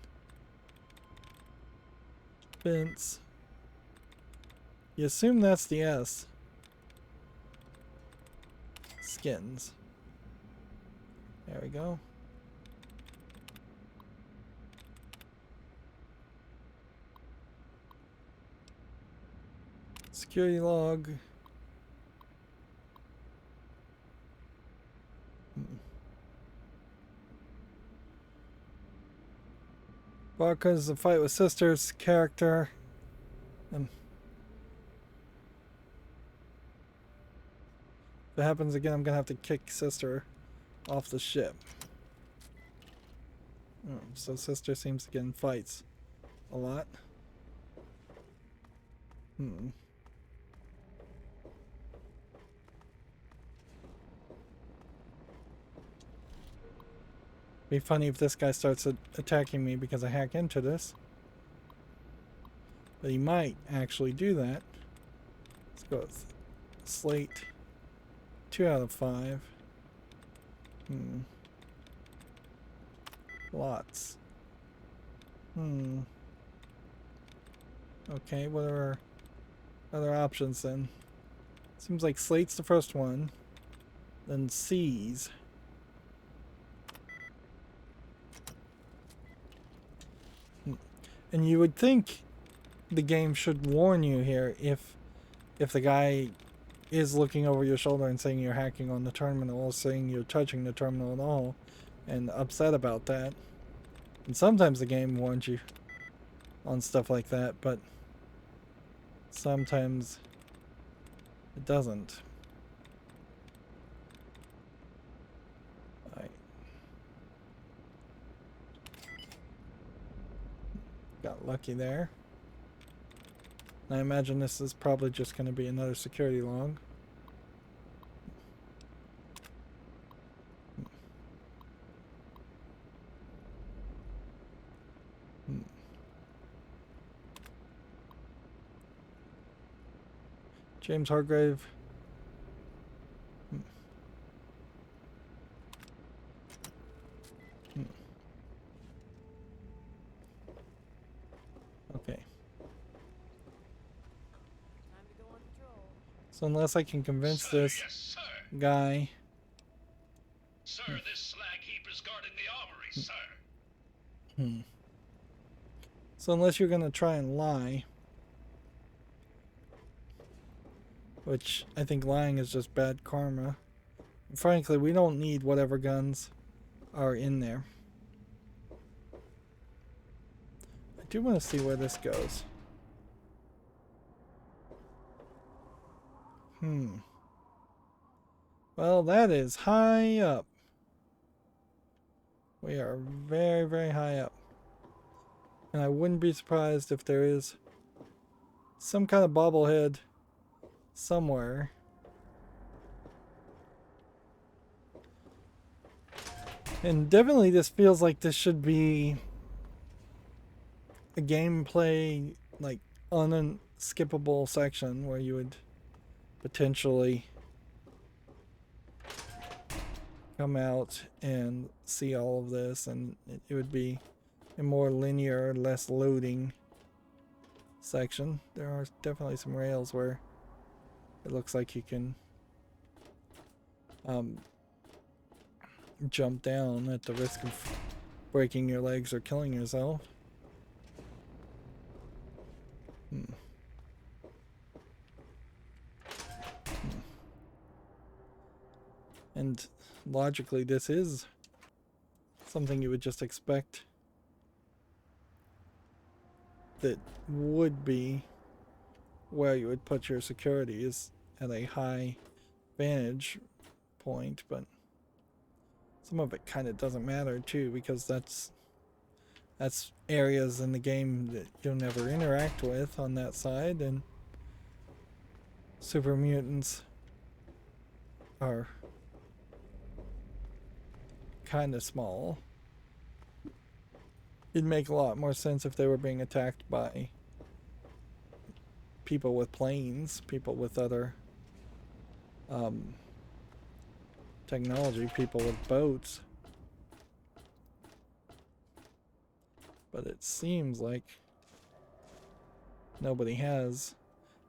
Fence. You assume that's the S. Skins. There we go. Security log. Barker's the fight with sisters character. If it happens again, I'm gonna have to kick sister off the ship. Oh, so sister seems to get in fights a lot. Be funny if this guy starts attacking me because I hack into this. But he might actually do that. Let's go with slate. 2 out of 5. Lots. Okay, what are our other options then? Seems like slate's the first one. Then C's. And you would think the game should warn you here if the guy is looking over your shoulder and saying you're hacking on the terminal, or saying you're touching the terminal at all, and upset about that. And sometimes the game warns you on stuff like that, but sometimes it doesn't. Alright. Got lucky there. I imagine this is probably just going to be another security log. James Hargrave. Okay. So unless I can convince this guy.
Sir, this slag heap is guarding the armory, sir.
So unless you're going to try and lie, which I think lying is just bad karma. Frankly, we don't need whatever guns are in there. I do want to see where this goes. Well, that is high up. We are very, very high up. And I wouldn't be surprised if there is some kind of bobblehead somewhere. And definitely this feels like this should be a gameplay, like, unskippable section where you would potentially come out and see all of this, and it would be a more linear, less loading section. There are definitely some rails where it looks like you can jump down at the risk of breaking your legs or killing yourself. And logically, this is something you would just expect that would be where you would put your security, is at a high vantage point, but some of it kind of doesn't matter too, because that's areas in the game that you'll never interact with on that side, and super mutants are kind of small. It'd make a lot more sense if they were being attacked by people with planes, people with other technology, people with boats. But it seems like nobody has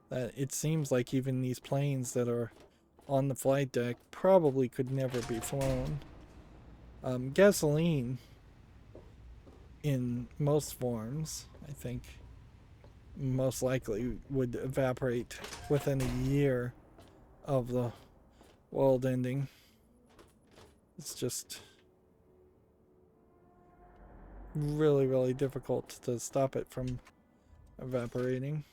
that. It seems like even these planes that are on the flight deck probably could never be flown. Gasoline in most forms, I think, most likely would evaporate within a year of the world ending. It's just really, really difficult to stop it from evaporating.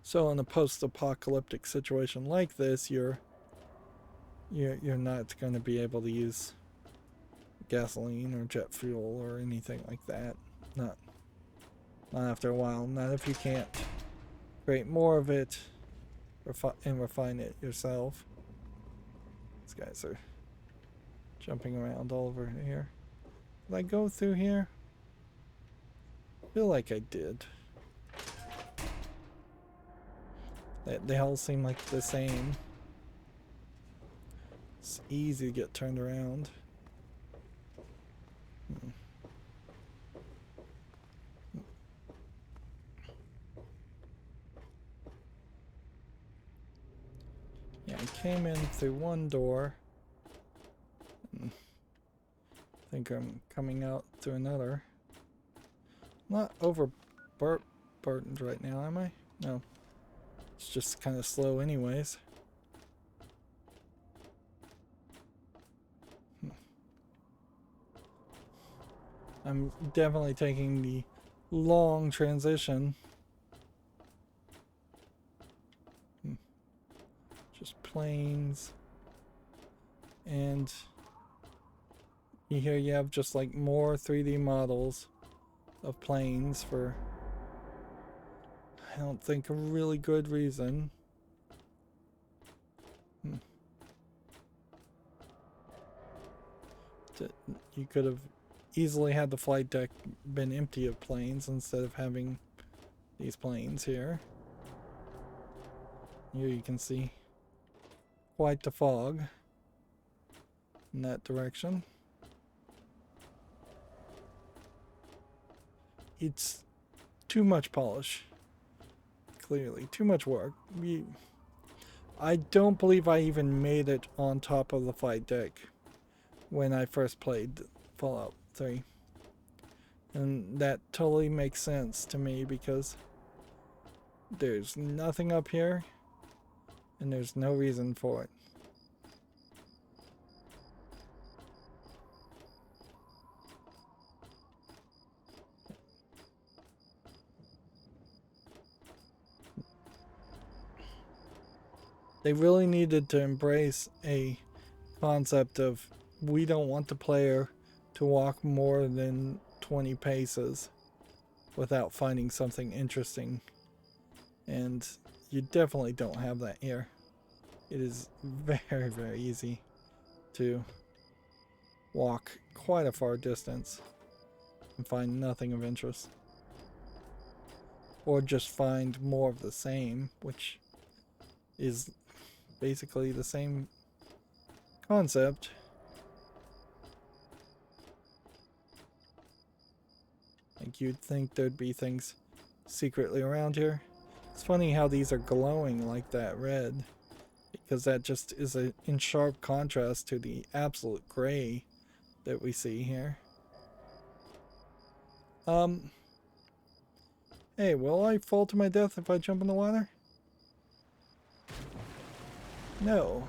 So in a post-apocalyptic situation like this, you're not going to be able to use gasoline or jet fuel or anything like that. Not after a while. Not if you can't create more of it and refine it yourself. These guys are jumping around all over here. Did I go through here? I feel like I did. They all seem like the same. It's easy to get turned around. Yeah, I came in through one door. I think I'm coming out through another. I'm not overburdened right now, am I? No. It's just kind of slow anyways. I'm definitely taking the long transition. Just planes. And here you have just like more 3D models of planes for, I don't think, a really good reason. You could have easily had the flight deck been empty of planes instead of having these planes here. Here you can see quite the fog in that direction. It's too much polish. Clearly, too much work. I don't believe I even made it on top of the flight deck when I first played Fallout 3. And that totally makes sense to me because there's nothing up here and there's no reason for it. They really needed to embrace a concept of, we don't want the player to walk more than 20 paces without finding something interesting. And you definitely don't have that here. It is very, very easy to walk quite a far distance and find nothing of interest. Or just find more of the same, which is basically the same concept. Like, you'd think there'd be things secretly around here. It's funny how these are glowing like that red, because that just is in sharp contrast to the absolute gray that we see here. Hey, will I fall to my death if I jump in the water? No.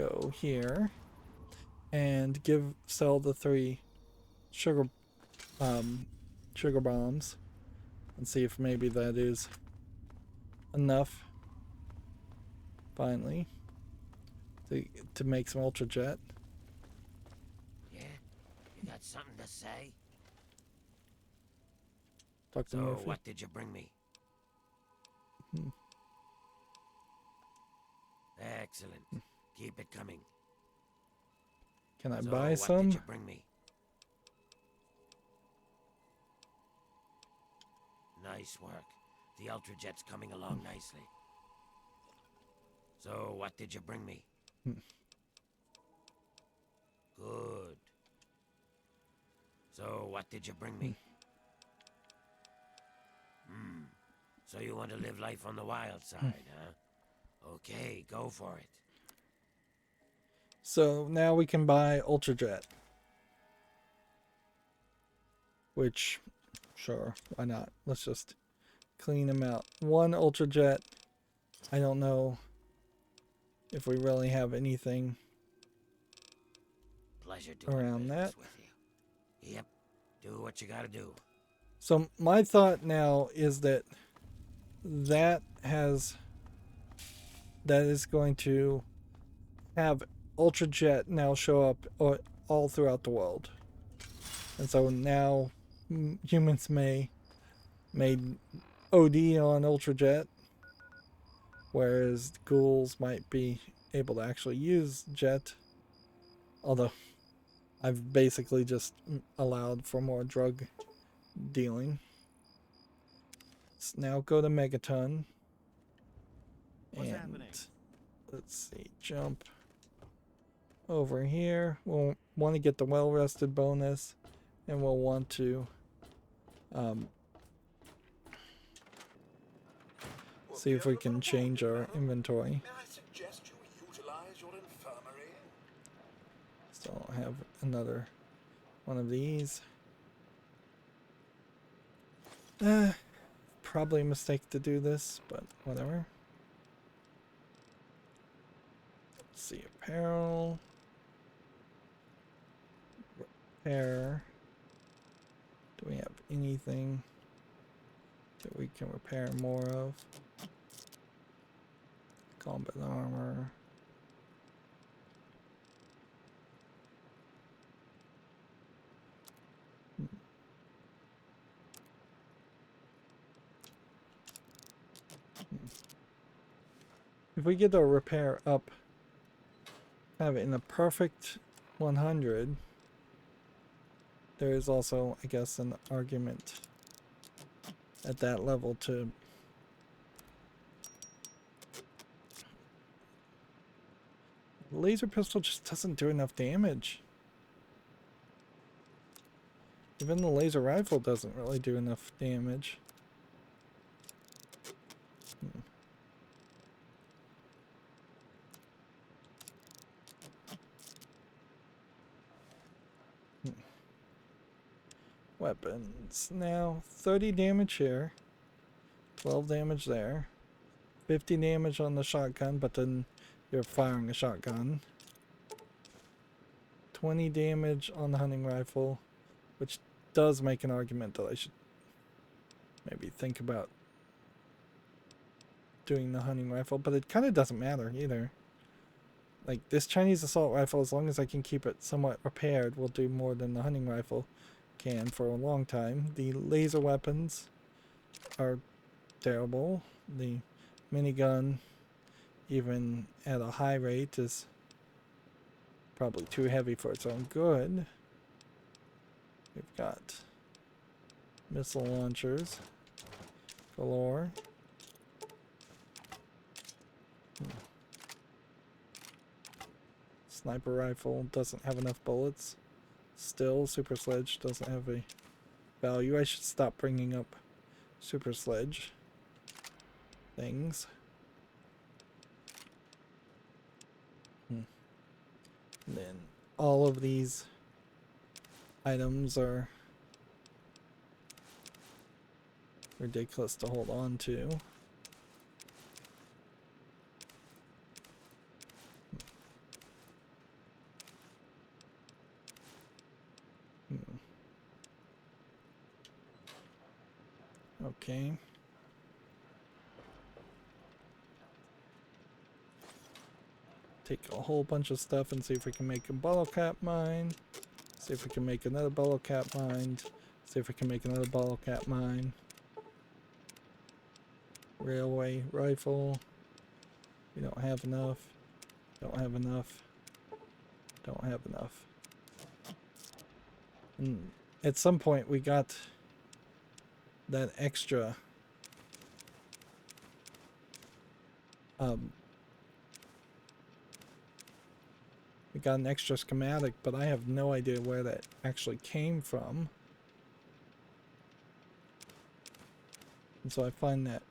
go here and sell the 3 sugar bombs and see if maybe that is enough finally to make some ultra jet.
Yeah? You got something to say?
Talk to
So,
Murphy.
what did you bring me? Excellent. Keep it coming.
Can I
So,
buy
what
some?
did you bring me? Nice work. The ultra jet's coming along nicely. So, what did you bring me? Good. So, what did you bring me? So you want to live life on the wild side, huh? Okay, go for it.
So now we can buy ultra jet. Which, sure, why not? Let's just clean them out. 1 ultra jet. I don't know if we really have anything
Pleasure doing
around that.
with you. Yep, do what you gotta do.
So my thought now is that is going to have ultra jet now show up all throughout the world, and so now humans may OD on ultra jet, whereas ghouls might be able to actually use jet. Although I've basically just allowed for more drug dealing. Let's now go to Megaton.
What's
and
happening?
Let's see, jump over here. We'll want to get the well-rested bonus, and we'll want to see if we can change our inventory.
May I suggest you utilize your infirmary?
So I'll have another one of these. Probably a mistake to do this, but whatever. Let's see, apparel. Repair. Do we have anything that we can repair more of? Combat armor. If we get our repair up, have it in a perfect 100, there is also, I guess, an argument at that level to the laser pistol just doesn't do enough damage. Even the laser rifle doesn't really do enough damage. Weapons. Now, 30 damage here. 12 damage there. 50 damage on the shotgun, but then you're firing a shotgun. 20 damage on the hunting rifle, which does make an argument that I should maybe think about doing the hunting rifle, but it kind of doesn't matter either. Like, this Chinese assault rifle, as long as I can keep it somewhat repaired, will do more than the hunting rifle can for a long time. The laser weapons are terrible. The minigun, even at a high rate, is probably too heavy for its own good. We've got missile launchers galore. Sniper rifle doesn't have enough bullets. Still, super sledge doesn't have a value. I should stop bringing up super sledge things. And then all of these items are ridiculous to hold on to. Okay. Take a whole bunch of stuff and see if we can make a bottle cap mine. See if we can make another bottle cap mine. See if we can make another bottle cap mine. Railway rifle. We don't have enough. Don't have enough. Don't have enough. And at some point we got that extra we got an extra schematic, but I have no idea where that actually came from. And so I find that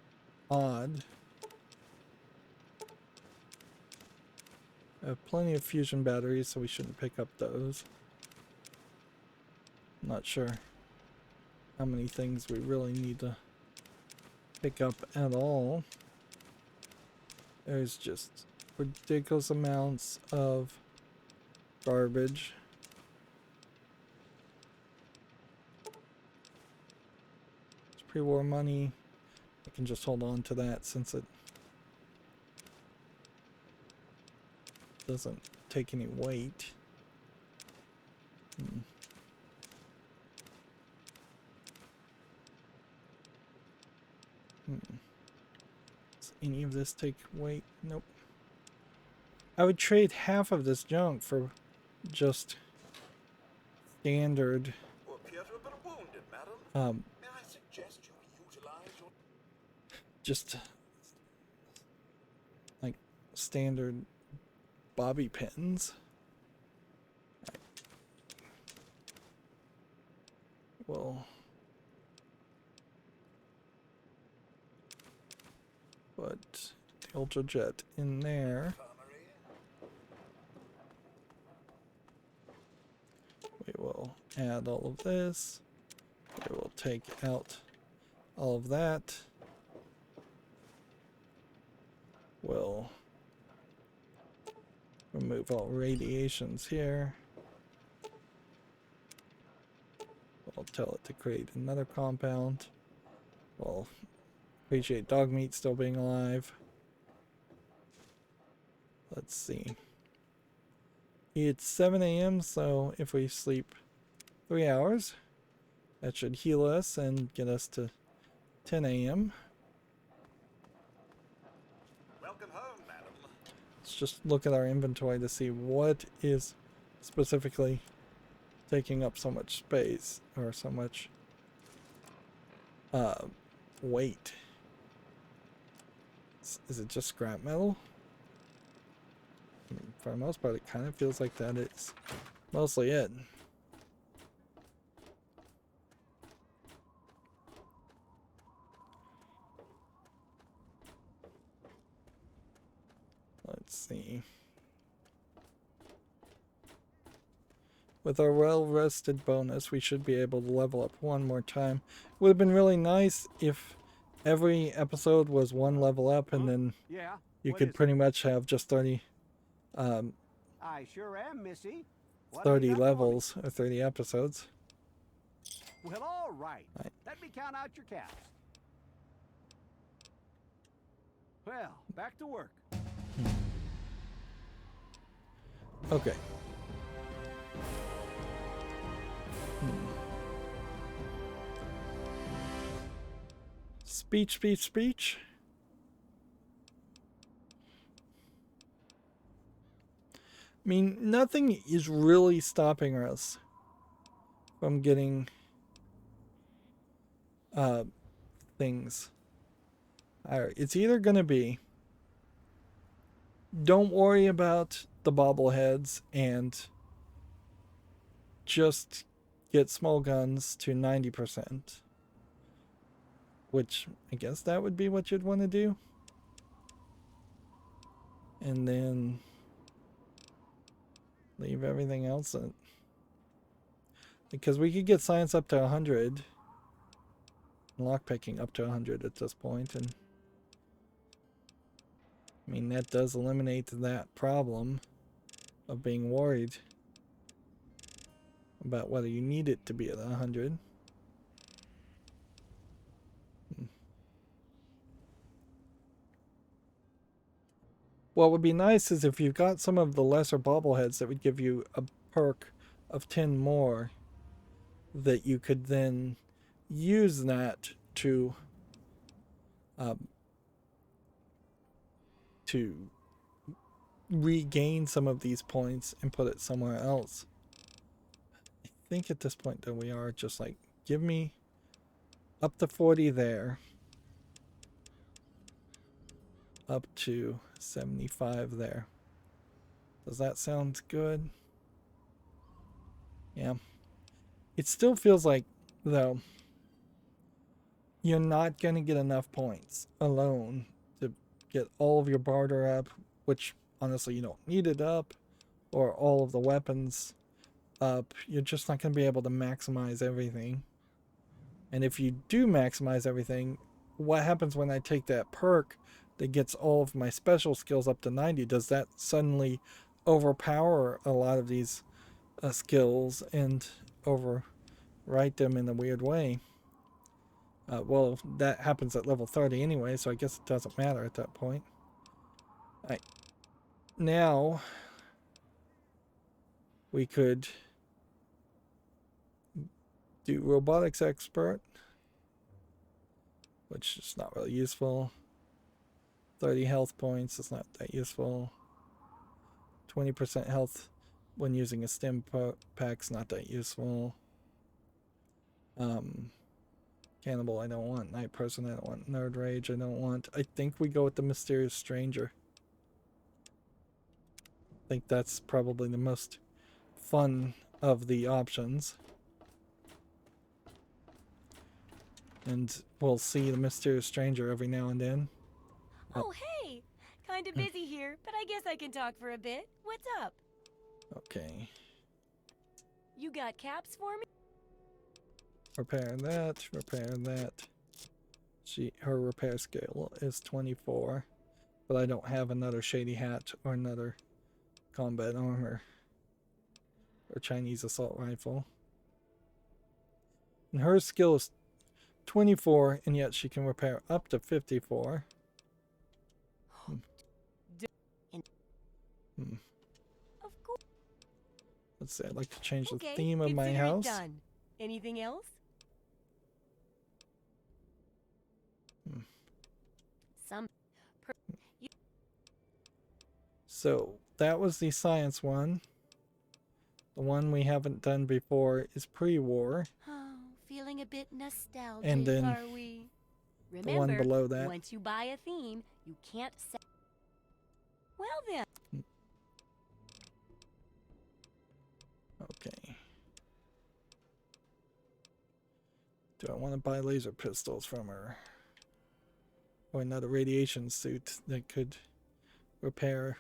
odd. I have plenty of fusion batteries, so we shouldn't pick up those. I'm not sure how many things we really need to pick up at all. There's just ridiculous amounts of garbage. It's pre-war money. I can just hold on to that since it doesn't take any weight. Does any of this take weight? Nope. I would trade half of this junk for just standard just like standard bobby pins. Well, put the Ultra Jet in there. We will add all of this. We will take out all of that. We'll remove all radiations here. We'll tell it to create another compound. We'll appreciate dog meat still being alive. Let's see. It's 7 a.m., so if we sleep 3 hours, that should heal us and get us to 10 a.m.
Welcome home, madam.
Let's just look at our inventory to see what is specifically taking up so much space or so much weight. Is it just scrap metal? For the most part, it kind of feels like that is mostly it. Let's see. With our well-rested bonus, we should be able to level up one more time. Would have been really nice if every episode was one level up, and then you could pretty much have just 30
I sure am, Missy.
30 levels or 30 episodes.
Well, all right. Let me count out your caps. Well, back to work.
Okay. Speech, speech, speech. I mean, nothing is really stopping us from getting things. Alright, it's either going to be don't worry about the bobbleheads and just get small guns to 90%. Which, I guess that would be what you'd want to do. And then leave everything else in. Because we could get science up to 100. And lockpicking up to 100 at this point. And I mean, that does eliminate that problem of being worried about whether you need it to be at 100. What would be nice is if you've got some of the lesser bobbleheads that would give you a perk of 10 more, that you could then use that to regain some of these points and put it somewhere else. I think at this point that we are just like, give me up to 40 there, up to 75 there. Does that sound good? Yeah. It still feels like, though, you're not going to get enough points alone to get all of your barter up, which honestly you don't need it up, or all of the weapons up. You're just not going to be able to maximize everything. And if you do maximize everything, what happens when I take that perk that gets all of my special skills up to 90? Does that suddenly overpower a lot of these skills and overwrite them in a weird way? Well, that happens at level 30 anyway, so I guess it doesn't matter at that point. Alright. Now, we could do robotics expert, which is not really useful. 30 health points is not that useful. 20% health when using a stim pack's not that useful. Cannibal I don't want. Night person I don't want. Nerd rage I don't want. I think we go with the mysterious stranger. I think that's probably the most fun of the options. And we'll see the mysterious stranger every now and then.
Oh, hey! Kinda busy here, but I guess I can talk for a bit. What's up?
Okay.
You got caps for me?
Repair that, repair that. Her repair scale is 24, but I don't have another shady hat or another combat armor or Chinese assault rifle. And her skill is 24, and yet she can repair up to 54.
Of course.
Let's see, I'd like to change the
Okay,
theme of my
consider it
house.
done. Anything else?
So that was the science one. The one we haven't done before is pre-war.
Oh, feeling a bit nostalgic,
And then
are we?
the
Remember,
one below that.
once you buy a theme, you can't sell. Well then.
Okay. Do I want to buy laser pistols from her? Or another radiation suit that could repair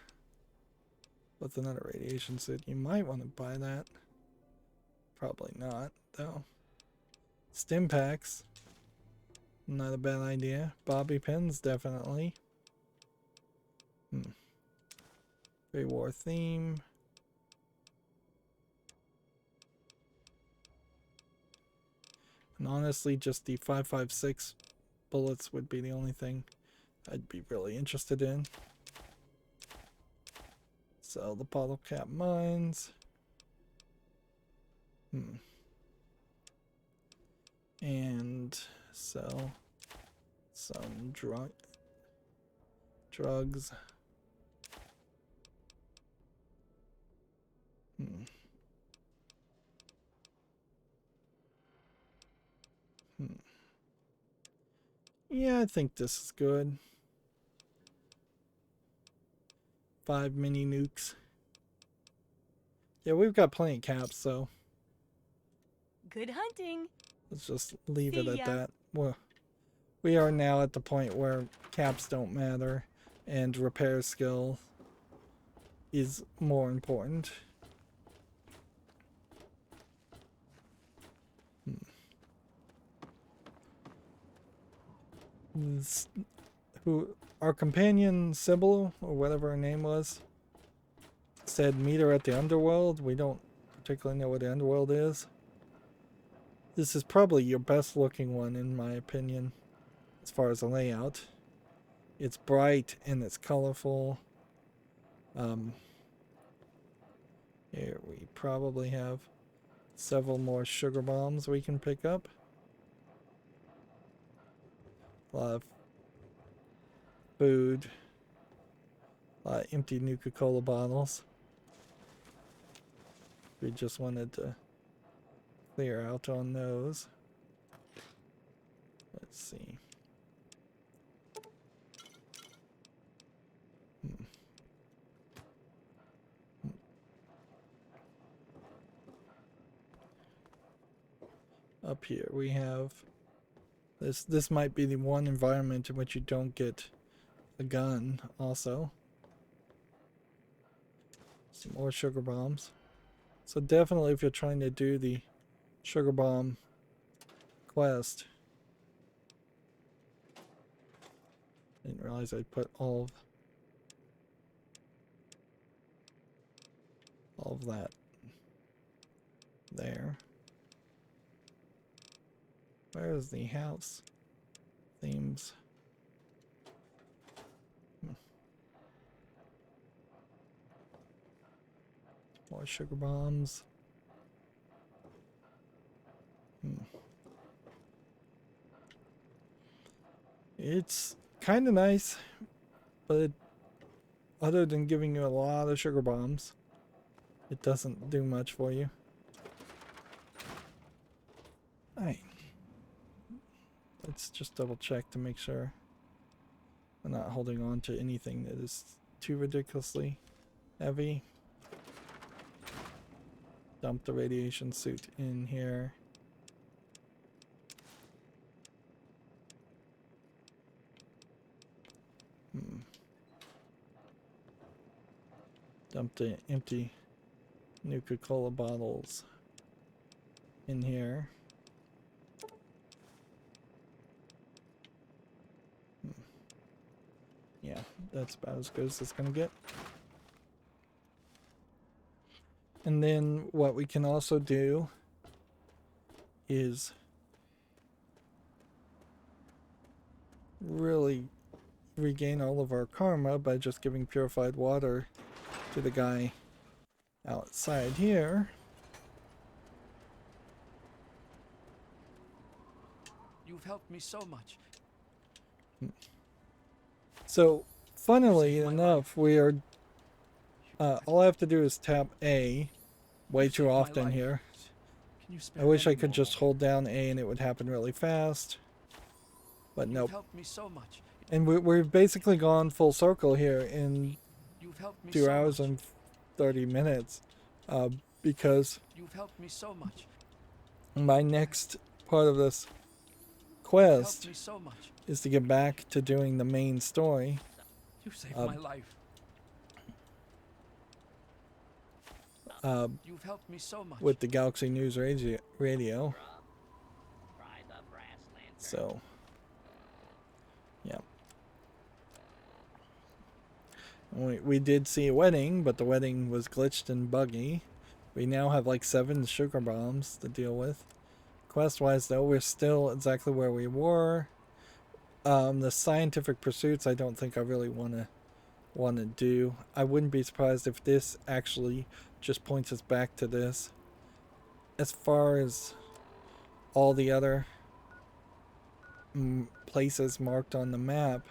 with another radiation suit? You might want to buy that. Probably not, though. Stim packs. Not a bad idea. Bobby pins, definitely. Pre-war theme. And honestly, just the 5.56 bullets would be the only thing I'd be really interested in. Sell the bottle cap mines. And sell some drugs. Yeah, I think this is good. 5 mini nukes. Yeah, we've got plenty of caps, so
Good hunting.
let's just leave it
See
at
ya.
that. Well, we are now at the point where caps don't matter and repair skill is more important. Our companion Sybil, or whatever her name was, said meet her at the underworld. We don't particularly know what the underworld is. This is probably your best looking one in my opinion, as far as the layout. It's bright and it's colorful. Here we probably have several more sugar bombs we can pick up. A lot of food. A lot of empty Nuka-Cola bottles. We just wanted to clear out on those. Let's see. Up here we have this might be the one environment in which you don't get a gun also. Some more sugar bombs. So definitely if you're trying to do the sugar bomb quest. Didn't realize I'd put all of that there. Where is the house? Themes. More sugar bombs. It's kind of nice, but other than giving you a lot of sugar bombs, it doesn't do much for you. Alright. Let's just double check to make sure I'm not holding on to anything that is too ridiculously heavy. Dump the radiation suit in here. Dump the empty Nuka-Cola bottles in here. Yeah, that's about as good as it's gonna get. And then what we can also do is really regain all of our karma by just giving purified water to the guy outside here.
You've helped me so much.
So, funnily enough, we are... all I have to do is tap A way too often here. I wish I could just hold down A and it would happen really fast. But nope. And we've basically gone full circle here in 2 hours and 30 minutes. Because my next part of this quest is to get back to doing the main story.
You saved my life. You've helped me so much.
With the Galaxy News radio. So, yeah. We did see a wedding, but the wedding was glitched and buggy. We now have like 7 sugar bombs to deal with. Quest-wise, though, we're still exactly where we were. The scientific pursuits, I don't think I really want to do. I wouldn't be surprised if this actually just points us back to this. As far as all the other places marked on the map,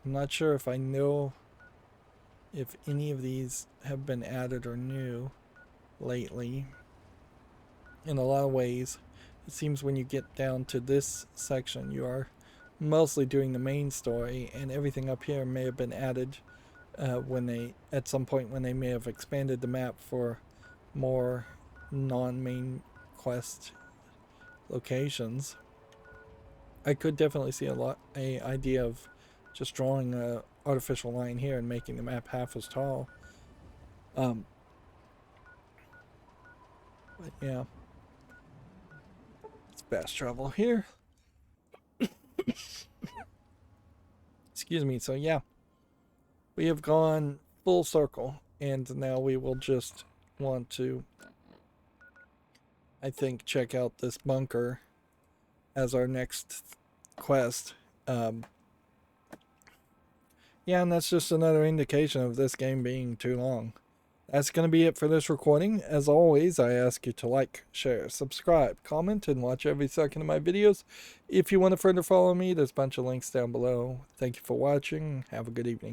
I'm not sure if I know if any of these have been added or new lately. In a lot of ways, it seems when you get down to this section, you are mostly doing the main story, and everything up here may have been added at some point when they may have expanded the map for more non-main quest locations. I could definitely see a idea of just drawing a artificial line here and making the map half as tall. But yeah, it's fast travel here. Excuse me. So yeah, we have gone full circle, and now we will just want to, I think, check out this bunker as our next quest. Yeah, and that's just another indication of this game being too long. That's going to be it for this recording. As always, I ask you to like, share, subscribe, comment, and watch every second of my videos. If you want to further follow me, there's a bunch of links down below. Thank you for watching. Have a good evening.